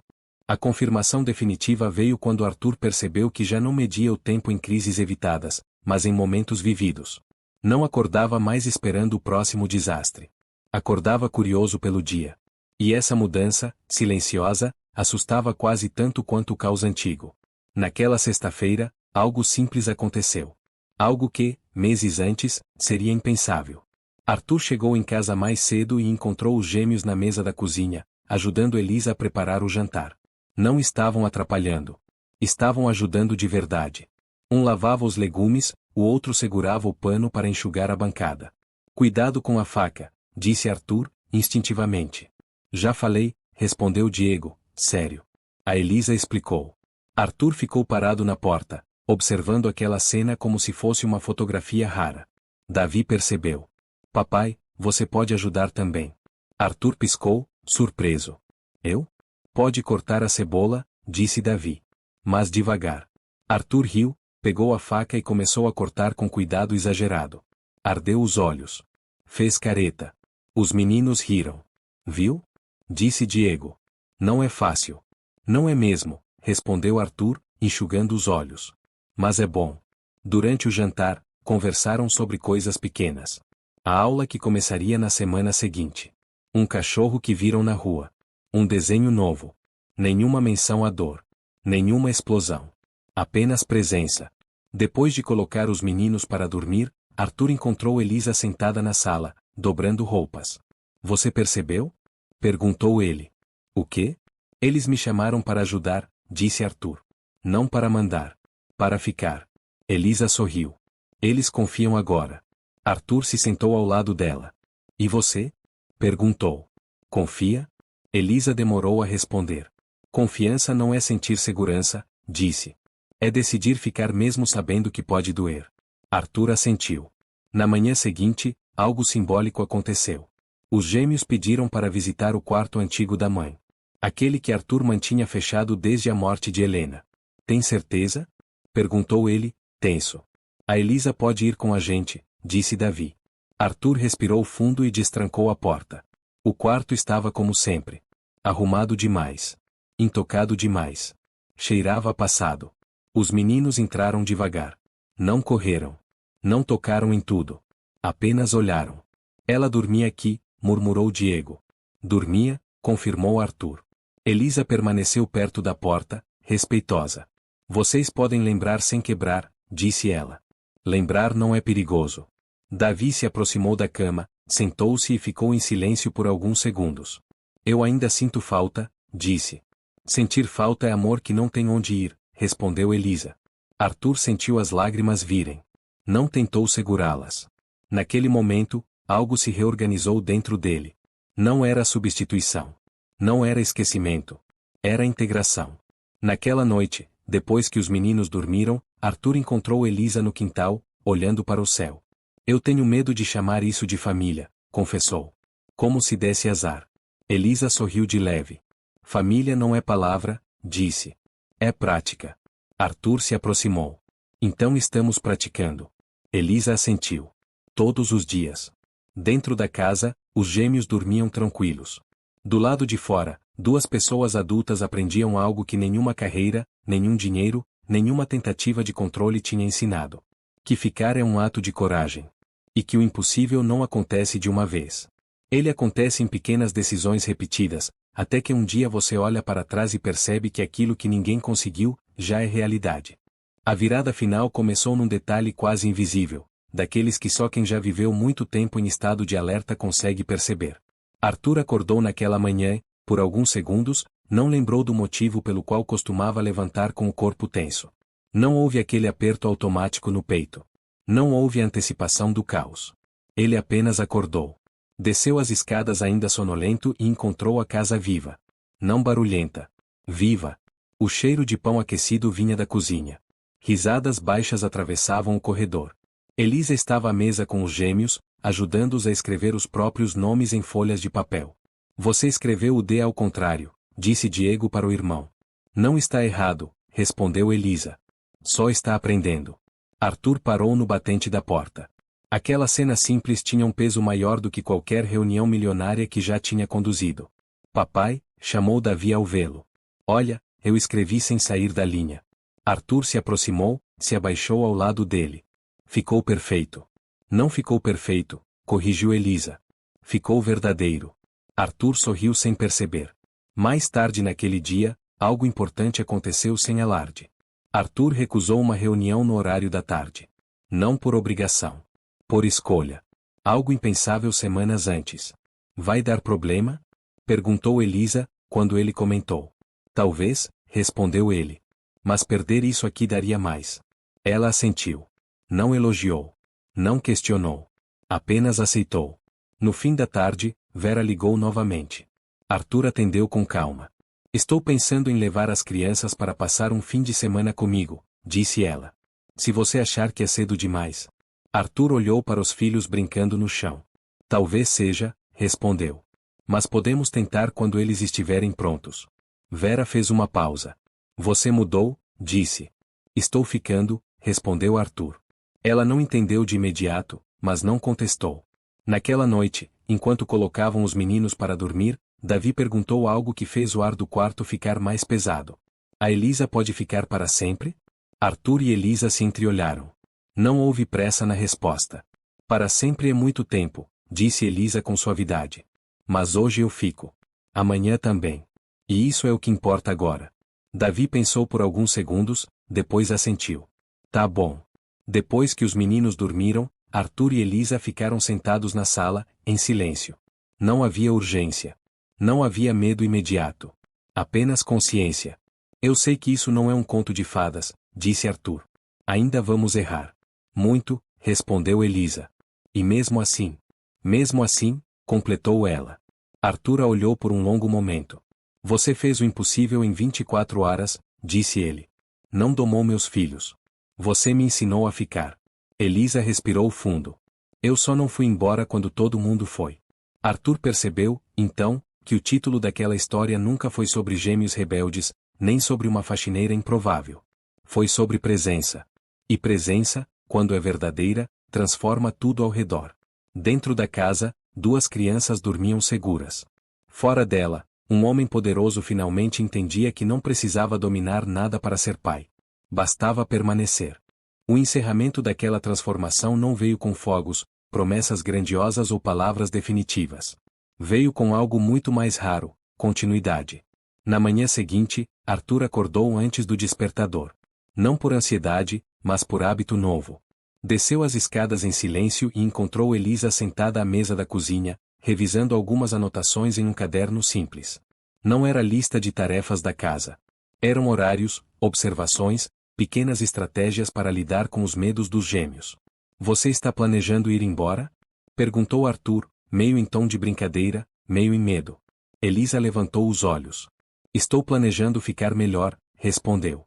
A confirmação definitiva veio quando Arthur percebeu que já não media o tempo em crises evitadas, mas em momentos vividos. Não acordava mais esperando o próximo desastre. Acordava curioso pelo dia. E essa mudança, silenciosa, assustava quase tanto quanto o caos antigo. Naquela sexta-feira, algo simples aconteceu. Algo que, meses antes, seria impensável. Arthur chegou em casa mais cedo e encontrou os gêmeos na mesa da cozinha, ajudando Elisa a preparar o jantar. Não estavam atrapalhando. Estavam ajudando de verdade. Um lavava os legumes, o outro segurava o pano para enxugar a bancada. Cuidado com a faca, disse Arthur, instintivamente. Já falei, respondeu Diego, sério. A Elisa explicou. Arthur ficou parado na porta, observando aquela cena como se fosse uma fotografia rara. Davi percebeu. Papai, você pode ajudar também. Arthur piscou, surpreso. Eu? Pode cortar a cebola, disse Davi. Mas devagar. Arthur riu, pegou a faca e começou a cortar com cuidado exagerado. Ardeu os olhos. Fez careta. Os meninos riram. Viu? Disse Diego. Não é fácil. Não é mesmo, respondeu Arthur, enxugando os olhos. Mas é bom. Durante o jantar, conversaram sobre coisas pequenas. A aula que começaria na semana seguinte. Um cachorro que viram na rua. Um desenho novo. Nenhuma menção à dor. Nenhuma explosão. Apenas presença. Depois de colocar os meninos para dormir, Arthur encontrou Elisa sentada na sala, dobrando roupas. Você percebeu? Perguntou ele. O quê? Eles me chamaram para ajudar, disse Arthur. Não para mandar. Para ficar. Elisa sorriu. Eles confiam agora. Arthur se sentou ao lado dela. E você? Perguntou. Confia? Elisa demorou a responder. Confiança não é sentir segurança, disse. É decidir ficar mesmo sabendo que pode doer. Arthur assentiu. Na manhã seguinte, algo simbólico aconteceu. Os gêmeos pediram para visitar o quarto antigo da mãe. Aquele que Arthur mantinha fechado desde a morte de Helena. Tem certeza? Perguntou ele, tenso. A Elisa pode ir com a gente, disse Davi. Arthur respirou fundo e destrancou a porta. O quarto estava como sempre. Arrumado demais. Intocado demais. Cheirava a passado. Os meninos entraram devagar. Não correram. Não tocaram em tudo. Apenas olharam. Ela dormia aqui, murmurou Diego. Dormia, confirmou Arthur. Elisa permaneceu perto da porta, respeitosa. Vocês podem lembrar sem quebrar, disse ela. Lembrar não é perigoso. Davi se aproximou da cama, sentou-se e ficou em silêncio por alguns segundos. Eu ainda sinto falta, disse. Sentir falta é amor que não tem onde ir, respondeu Elisa. Arthur sentiu as lágrimas virem. Não tentou segurá-las. Naquele momento, algo se reorganizou dentro dele. Não era substituição. Não era esquecimento. Era integração. Naquela noite, Depois que os meninos dormiram, Arthur encontrou Elisa no quintal, olhando para o céu. Eu tenho medo de chamar isso de família, confessou. Como se desse azar. Elisa sorriu de leve. Família não é palavra, disse. É prática. Arthur se aproximou. Então estamos praticando. Elisa assentiu. Todos os dias. Dentro da casa, os gêmeos dormiam tranquilos. Do lado de fora, duas pessoas adultas aprendiam algo que nenhuma carreira, nenhum dinheiro, nenhuma tentativa de controle tinha ensinado. Que ficar é um ato de coragem. E que o impossível não acontece de uma vez. Ele acontece em pequenas decisões repetidas, até que um dia você olha para trás e percebe que aquilo que ninguém conseguiu, já é realidade. A virada final começou num detalhe quase invisível, daqueles que só quem já viveu muito tempo em estado de alerta consegue perceber. Arthur acordou naquela manhã, por alguns segundos, não lembrou do motivo pelo qual costumava levantar com o corpo tenso. Não houve aquele aperto automático no peito. Não houve a antecipação do caos. Ele apenas acordou. Desceu as escadas ainda sonolento e encontrou a casa viva. Não barulhenta. Viva. O cheiro de pão aquecido vinha da cozinha. Risadas baixas atravessavam o corredor. Elisa estava à mesa com os gêmeos, ajudando-os a escrever os próprios nomes em folhas de papel. Você escreveu o D ao contrário, disse Diego para o irmão. Não está errado, respondeu Elisa. Só está aprendendo. Arthur parou no batente da porta. Aquela cena simples tinha um peso maior do que qualquer reunião milionária que já tinha conduzido. Papai, chamou Davi ao vê-lo. Olha, eu escrevi sem sair da linha. Arthur se aproximou, se abaixou ao lado dele. Ficou perfeito. Não ficou perfeito, corrigiu Elisa. Ficou verdadeiro. Arthur sorriu sem perceber. Mais tarde naquele dia, algo importante aconteceu sem alarde. Arthur recusou uma reunião no horário da tarde. Não por obrigação. Por escolha. Algo impensável semanas antes. Vai dar problema? Perguntou Elisa, quando ele comentou. Talvez, respondeu ele. Mas perder isso aqui daria mais. Ela assentiu. Não elogiou. Não questionou. Apenas aceitou. No fim da tarde, Vera ligou novamente. Arthur atendeu com calma. Estou pensando em levar as crianças para passar um fim de semana comigo, disse ela. Se você achar que é cedo demais. Arthur olhou para os filhos brincando no chão. Talvez seja, respondeu. Mas podemos tentar quando eles estiverem prontos. Vera fez uma pausa. Você mudou, disse. Estou ficando, respondeu Arthur. Ela não entendeu de imediato, mas não contestou. Naquela noite, enquanto colocavam os meninos para dormir, Davi perguntou algo que fez o ar do quarto ficar mais pesado. A Elisa pode ficar para sempre? Arthur e Elisa se entreolharam. Não houve pressa na resposta. Para sempre é muito tempo, disse Elisa com suavidade. Mas hoje eu fico. Amanhã também. E isso é o que importa agora. Davi pensou por alguns segundos, depois assentiu. Tá bom. Depois que os meninos dormiram, Arthur e Elisa ficaram sentados na sala, em silêncio. Não havia urgência. Não havia medo imediato. Apenas consciência. Eu sei que isso não é um conto de fadas, disse Arthur. Ainda vamos errar. Muito, respondeu Elisa. E mesmo assim, completou ela. Arthur a olhou por um longo momento. Você fez o impossível em 24 horas, disse ele. Não domou meus filhos. Você me ensinou a ficar. Elisa respirou fundo. Eu só não fui embora quando todo mundo foi. Arthur percebeu, então, que o título daquela história nunca foi sobre gêmeos rebeldes, nem sobre uma faxineira improvável. Foi sobre presença. E presença, quando é verdadeira, transforma tudo ao redor. Dentro da casa, duas crianças dormiam seguras. Fora dela, um homem poderoso finalmente entendia que não precisava dominar nada para ser pai. Bastava permanecer. O encerramento daquela transformação não veio com fogos, promessas grandiosas ou palavras definitivas. Veio com algo muito mais raro, continuidade. Na manhã seguinte, Arthur acordou antes do despertador. Não por ansiedade, mas por hábito novo. Desceu as escadas em silêncio e encontrou Elisa sentada à mesa da cozinha, revisando algumas anotações em um caderno simples. Não era lista de tarefas da casa. Eram horários, observações, pequenas estratégias para lidar com os medos dos gêmeos. Você está planejando ir embora? Perguntou Arthur, meio em tom de brincadeira, meio em medo. Elisa levantou os olhos. Estou planejando ficar melhor, respondeu.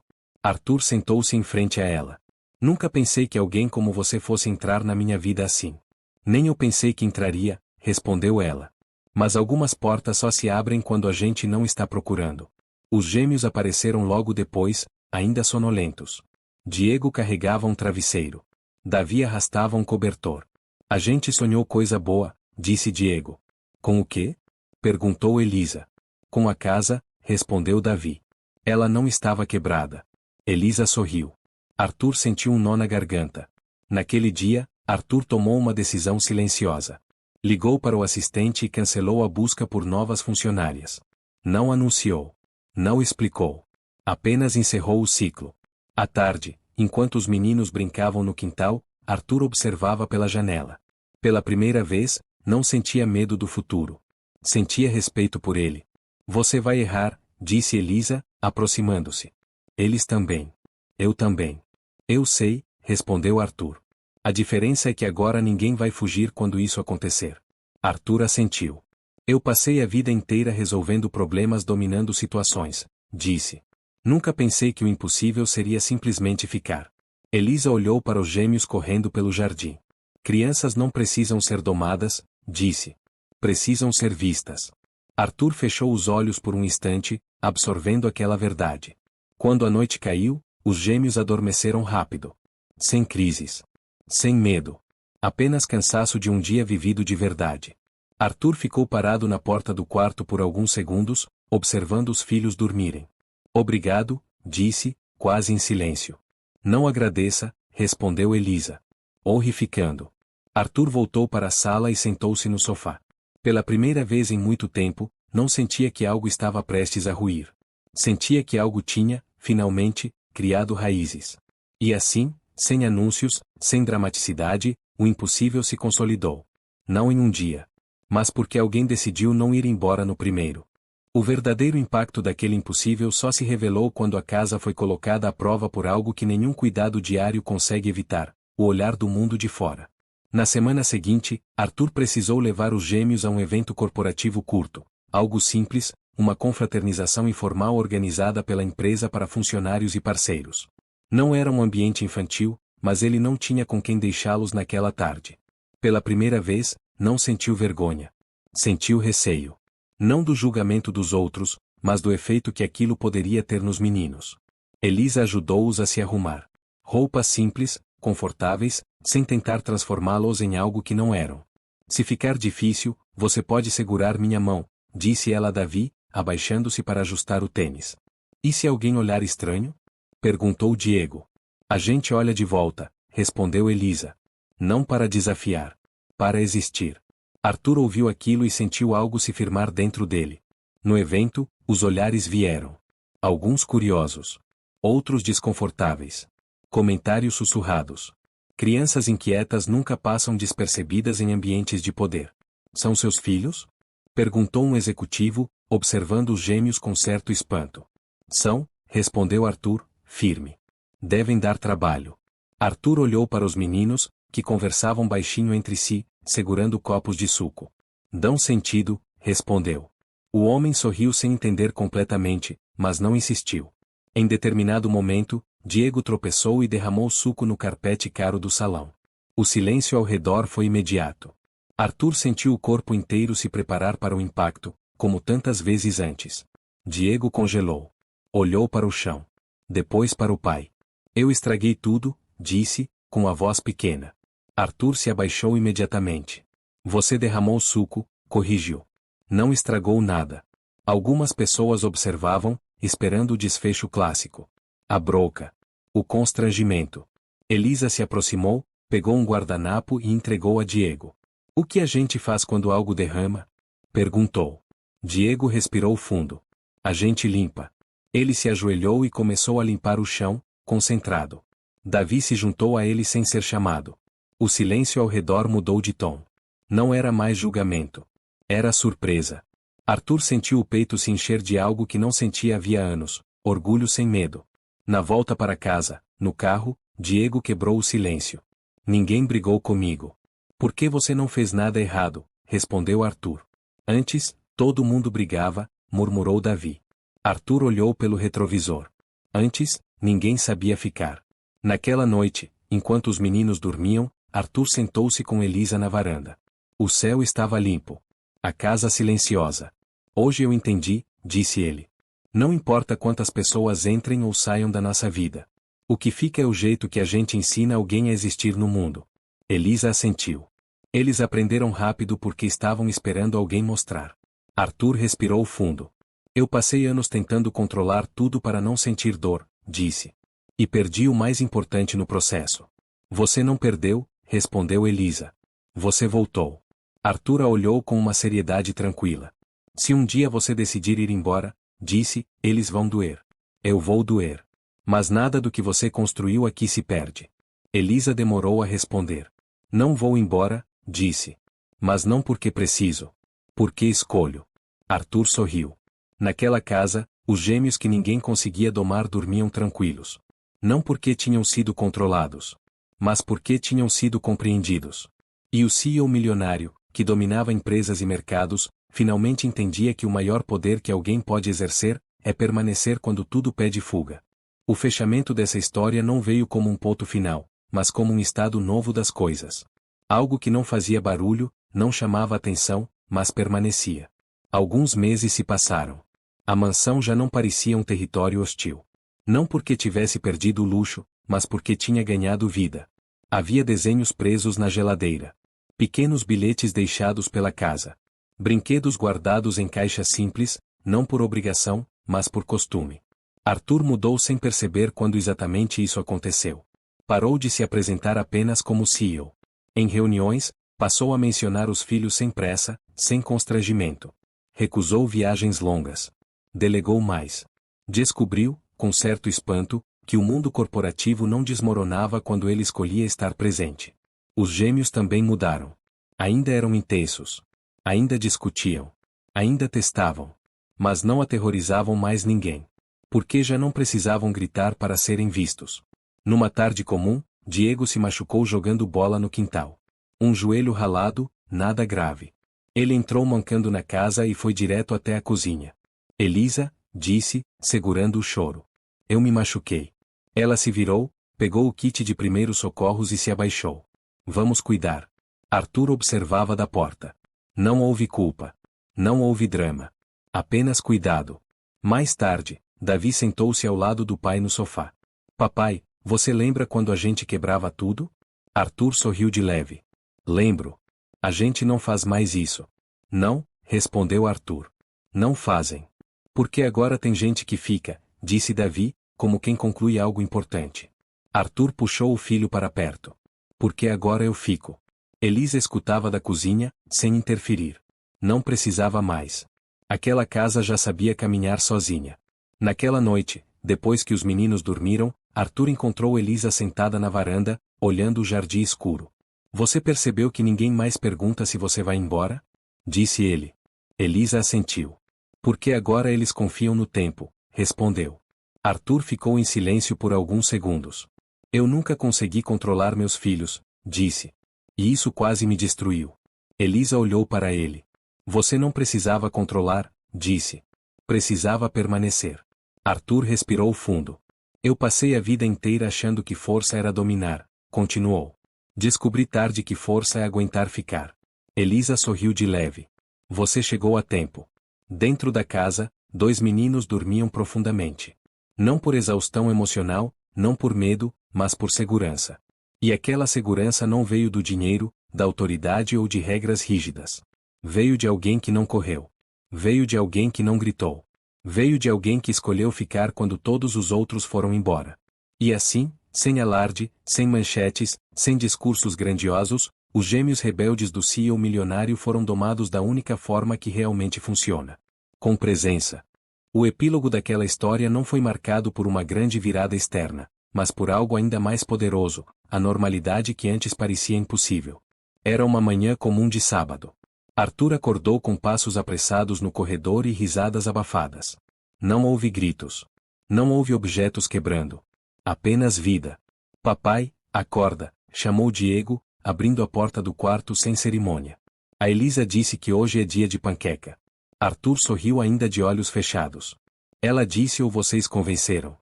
Arthur sentou-se em frente a ela. Nunca pensei que alguém como você fosse entrar na minha vida assim. Nem eu pensei que entraria, respondeu ela. Mas algumas portas só se abrem quando a gente não está procurando. Os gêmeos apareceram logo depois, ainda sonolentos. Diego carregava um travesseiro. Davi arrastava um cobertor. A gente sonhou coisa boa, disse Diego. Com o quê? Perguntou Elisa. Com a casa, respondeu Davi. Ela não estava quebrada. Elisa sorriu. Arthur sentiu um nó na garganta. Naquele dia, Arthur tomou uma decisão silenciosa. Ligou para o assistente e cancelou a busca por novas funcionárias. Não anunciou. Não explicou. Apenas encerrou o ciclo. À tarde, enquanto os meninos brincavam no quintal, Arthur observava pela janela. Pela primeira vez, não sentia medo do futuro. Sentia respeito por ele. Você vai errar, disse Elisa, aproximando-se. Eles também. Eu também. Eu sei, respondeu Arthur. A diferença é que agora ninguém vai fugir quando isso acontecer. Arthur assentiu. Eu passei a vida inteira resolvendo problemas dominando situações, disse. Nunca pensei que o impossível seria simplesmente ficar. Elisa olhou para os gêmeos correndo pelo jardim. Crianças não precisam ser domadas, disse. Precisam ser vistas. Arthur fechou os olhos por um instante, absorvendo aquela verdade. Quando a noite caiu, os gêmeos adormeceram rápido. Sem crises. Sem medo. Apenas cansaço de um dia vivido de verdade. Arthur ficou parado na porta do quarto por alguns segundos, observando os filhos dormirem. Obrigado, disse, quase em silêncio. Não agradeça, respondeu Elisa. Horrificando. Arthur voltou para a sala e sentou-se no sofá. Pela primeira vez em muito tempo, não sentia que algo estava prestes a ruir. Sentia que algo tinha, finalmente, criado raízes. E assim, sem anúncios, sem dramaticidade, o impossível se consolidou. Não em um dia. Mas porque alguém decidiu não ir embora no primeiro. O verdadeiro impacto daquele impossível só se revelou quando a casa foi colocada à prova por algo que nenhum cuidado diário consegue evitar, o olhar do mundo de fora. Na semana seguinte, Arthur precisou levar os gêmeos a um evento corporativo curto, algo simples, uma confraternização informal organizada pela empresa para funcionários e parceiros. Não era um ambiente infantil, mas ele não tinha com quem deixá-los naquela tarde. Pela primeira vez, não sentiu vergonha. Sentiu receio. Não do julgamento dos outros, mas do efeito que aquilo poderia ter nos meninos. Elisa ajudou-os a se arrumar. Roupas simples, confortáveis, sem tentar transformá-los em algo que não eram. Se ficar difícil, você pode segurar minha mão, disse ela a Davi, abaixando-se para ajustar o tênis. E se alguém olhar estranho? Perguntou Diego. A gente olha de volta, respondeu Elisa. Não para desafiar. Para existir. Arthur ouviu aquilo e sentiu algo se firmar dentro dele. No evento, os olhares vieram. Alguns curiosos. Outros desconfortáveis. Comentários sussurrados. Crianças inquietas nunca passam despercebidas em ambientes de poder. São seus filhos? Perguntou um executivo, observando os gêmeos com certo espanto. São, respondeu Arthur, firme. Devem dar trabalho. Arthur olhou para os meninos, que conversavam baixinho entre si, segurando copos de suco. Dão sentido, respondeu. O homem sorriu sem entender completamente, mas não insistiu. Em determinado momento, Diego tropeçou e derramou suco no carpete caro do salão. O silêncio ao redor foi imediato. Arthur sentiu o corpo inteiro se preparar para o impacto, como tantas vezes antes. Diego congelou. Olhou para o chão. Depois para o pai. Eu estraguei tudo, disse, com a voz pequena. Arthur se abaixou imediatamente. Você derramou suco, corrigiu. Não estragou nada. Algumas pessoas observavam, esperando o desfecho clássico. A bronca. O constrangimento. Elisa se aproximou, pegou um guardanapo e entregou a Diego. O que a gente faz quando algo derrama? Perguntou. Diego respirou fundo. A gente limpa. Ele se ajoelhou e começou a limpar o chão, concentrado. Davi se juntou a ele sem ser chamado. O silêncio ao redor mudou de tom. Não era mais julgamento. Era surpresa. Arthur sentiu o peito se encher de algo que não sentia havia anos, orgulho sem medo. Na volta para casa, no carro, Diego quebrou o silêncio. Ninguém brigou comigo. Por que você não fez nada errado? Respondeu Arthur. Antes, todo mundo brigava, murmurou Davi. Arthur olhou pelo retrovisor. Antes, ninguém sabia ficar. Naquela noite, enquanto os meninos dormiam, Arthur sentou-se com Elisa na varanda. O céu estava limpo. A casa silenciosa. Hoje eu entendi, disse ele. Não importa quantas pessoas entrem ou saiam da nossa vida. O que fica é o jeito que a gente ensina alguém a existir no mundo. Elisa assentiu. Eles aprenderam rápido porque estavam esperando alguém mostrar. Arthur respirou fundo. Eu passei anos tentando controlar tudo para não sentir dor, disse. E perdi o mais importante no processo. Você não perdeu, respondeu Elisa. Você voltou. Arthur a olhou com uma seriedade tranquila. Se um dia você decidir ir embora, disse, eles vão doer. Eu vou doer. Mas nada do que você construiu aqui se perde. Elisa demorou a responder. Não vou embora, disse. Mas não porque preciso. Porque escolho. Arthur sorriu. Naquela casa, os gêmeos que ninguém conseguia domar dormiam tranquilos. Não porque tinham sido controlados. Mas porque tinham sido compreendidos. E o CEO milionário, que dominava empresas e mercados, finalmente entendia que o maior poder que alguém pode exercer é permanecer quando tudo pede fuga. O fechamento dessa história não veio como um ponto final, mas como um estado novo das coisas. Algo que não fazia barulho, não chamava atenção, mas permanecia. Alguns meses se passaram. A mansão já não parecia um território hostil. Não porque tivesse perdido o luxo, mas porque tinha ganhado vida. Havia desenhos presos na geladeira. Pequenos bilhetes deixados pela casa. Brinquedos guardados em caixas simples, não por obrigação, mas por costume. Arthur mudou sem perceber quando exatamente isso aconteceu. Parou de se apresentar apenas como CEO. Em reuniões, passou a mencionar os filhos sem pressa, sem constrangimento. Recusou viagens longas. Delegou mais. Descobriu, com certo espanto, que o mundo corporativo não desmoronava quando ele escolhia estar presente. Os gêmeos também mudaram. Ainda eram intensos. Ainda discutiam. Ainda testavam. Mas não aterrorizavam mais ninguém. Porque já não precisavam gritar para serem vistos. Numa tarde comum, Diego se machucou jogando bola no quintal. Um joelho ralado, nada grave. Ele entrou mancando na casa e foi direto até a cozinha. Elisa, disse, segurando o choro. Eu me machuquei. Ela se virou, pegou o kit de primeiros socorros e se abaixou. Vamos cuidar. Arthur observava da porta. Não houve culpa. Não houve drama. Apenas cuidado. Mais tarde, Davi sentou-se ao lado do pai no sofá. Papai, você lembra quando a gente quebrava tudo? Arthur sorriu de leve. Lembro. A gente não faz mais isso. Não, respondeu Arthur. Não fazem. Porque agora tem gente que fica, disse Davi, como quem conclui algo importante. Arthur puxou o filho para perto. Porque agora eu fico. Elisa escutava da cozinha, sem interferir. Não precisava mais. Aquela casa já sabia caminhar sozinha. Naquela noite, depois que os meninos dormiram, Arthur encontrou Elisa sentada na varanda, olhando o jardim escuro. Você percebeu que ninguém mais pergunta se você vai embora? Disse ele. Elisa assentiu. Porque agora eles confiam no tempo, respondeu. Arthur ficou em silêncio por alguns segundos. Eu nunca consegui controlar meus filhos, disse. E isso quase me destruiu. Elisa olhou para ele. Você não precisava controlar, disse. Precisava permanecer. Arthur respirou fundo. Eu passei a vida inteira achando que força era dominar, continuou. Descobri tarde que força é aguentar ficar. Elisa sorriu de leve. Você chegou a tempo. Dentro da casa, 2 meninos dormiam profundamente. Não por exaustão emocional, não por medo, mas por segurança. E aquela segurança não veio do dinheiro, da autoridade ou de regras rígidas. Veio de alguém que não correu. Veio de alguém que não gritou. Veio de alguém que escolheu ficar quando todos os outros foram embora. E assim, sem alarde, sem manchetes, sem discursos grandiosos, os gêmeos rebeldes do CEO milionário foram domados da única forma que realmente funciona. Com presença. O epílogo daquela história não foi marcado por uma grande virada externa, mas por algo ainda mais poderoso, a normalidade que antes parecia impossível. Era uma manhã comum de sábado. Arthur acordou com passos apressados no corredor e risadas abafadas. Não houve gritos. Não houve objetos quebrando. Apenas vida. Papai, acorda, chamou Diego, abrindo a porta do quarto sem cerimônia. A Elisa disse que hoje é dia de panqueca. Arthur sorriu ainda de olhos fechados. Ela disse ou vocês convenceram?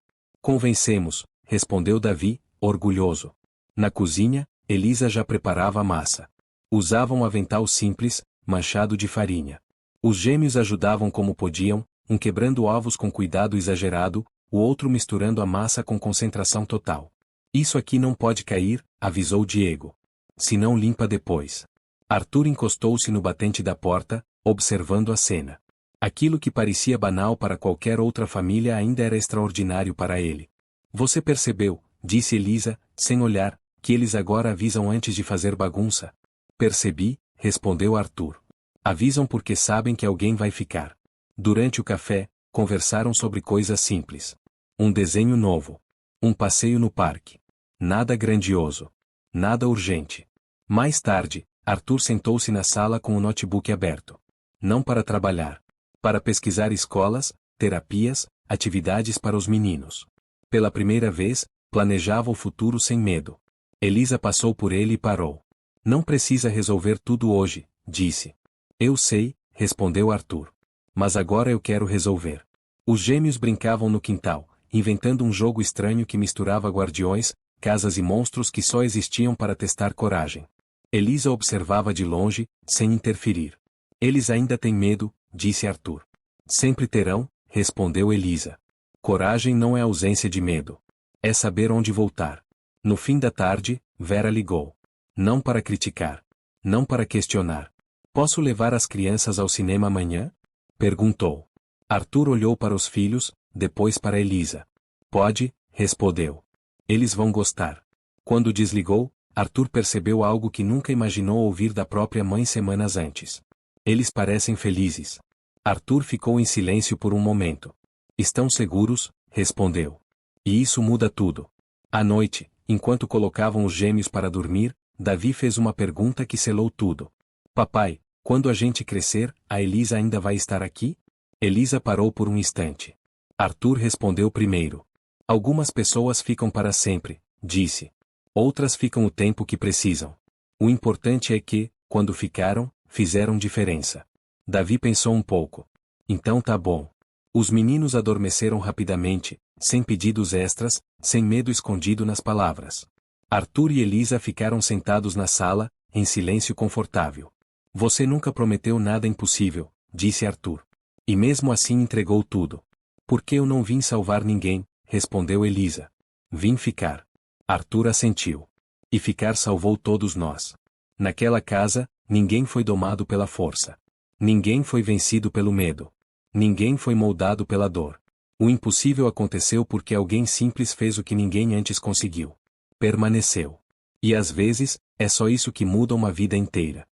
Convencemos, respondeu Davi, orgulhoso. Na cozinha, Elisa já preparava a massa. Usava um avental simples, manchado de farinha. Os gêmeos ajudavam como podiam, um quebrando ovos com cuidado exagerado, o outro misturando a massa com concentração total. Isso aqui não pode cair, avisou Diego. Se não limpa depois. Arthur encostou-se no batente da porta, observando a cena. Aquilo que parecia banal para qualquer outra família ainda era extraordinário para ele. Você percebeu, disse Elisa, sem olhar, que eles agora avisam antes de fazer bagunça? Percebi, respondeu Arthur. Avisam porque sabem que alguém vai ficar. Durante o café, conversaram sobre coisas simples. Um desenho novo. Um passeio no parque. Nada grandioso. Nada urgente. Mais tarde, Arthur sentou-se na sala com o notebook aberto. Não para trabalhar. Para pesquisar escolas, terapias, atividades para os meninos. Pela primeira vez, planejava o futuro sem medo. Elisa passou por ele e parou. Não precisa resolver tudo hoje, disse. Eu sei, respondeu Arthur. Mas agora eu quero resolver. Os gêmeos brincavam no quintal, inventando um jogo estranho que misturava guardiões, casas e monstros que só existiam para testar coragem. Elisa observava de longe, sem interferir. Eles ainda têm medo, disse Arthur. Sempre terão, respondeu Elisa. Coragem não é ausência de medo. É saber onde voltar. No fim da tarde, Vera ligou. Não para criticar. Não para questionar. Posso levar as crianças ao cinema amanhã? Perguntou. Arthur olhou para os filhos, depois para Elisa. Pode, respondeu. Eles vão gostar. Quando desligou, Arthur percebeu algo que nunca imaginou ouvir da própria mãe semanas antes. Eles parecem felizes. Arthur ficou em silêncio por um momento. Estão seguros? Respondeu. E isso muda tudo. À noite, enquanto colocavam os gêmeos para dormir, Davi fez uma pergunta que selou tudo. Papai, quando a gente crescer, a Elisa ainda vai estar aqui? Elisa parou por um instante. Arthur respondeu primeiro. Algumas pessoas ficam para sempre, disse. Outras ficam o tempo que precisam. O importante é que, quando ficaram, fizeram diferença. Davi pensou um pouco. Então tá bom. Os meninos adormeceram rapidamente, sem pedidos extras, sem medo escondido nas palavras. Arthur e Elisa ficaram sentados na sala, em silêncio confortável. Você nunca prometeu nada impossível, disse Arthur. E mesmo assim entregou tudo. Por que eu não vim salvar ninguém? Respondeu Elisa. Vim ficar. Arthur assentiu. E ficar salvou todos nós. Naquela casa, ninguém foi domado pela força. Ninguém foi vencido pelo medo. Ninguém foi moldado pela dor. O impossível aconteceu porque alguém simples fez o que ninguém antes conseguiu. Permaneceu. E às vezes, é só isso que muda uma vida inteira.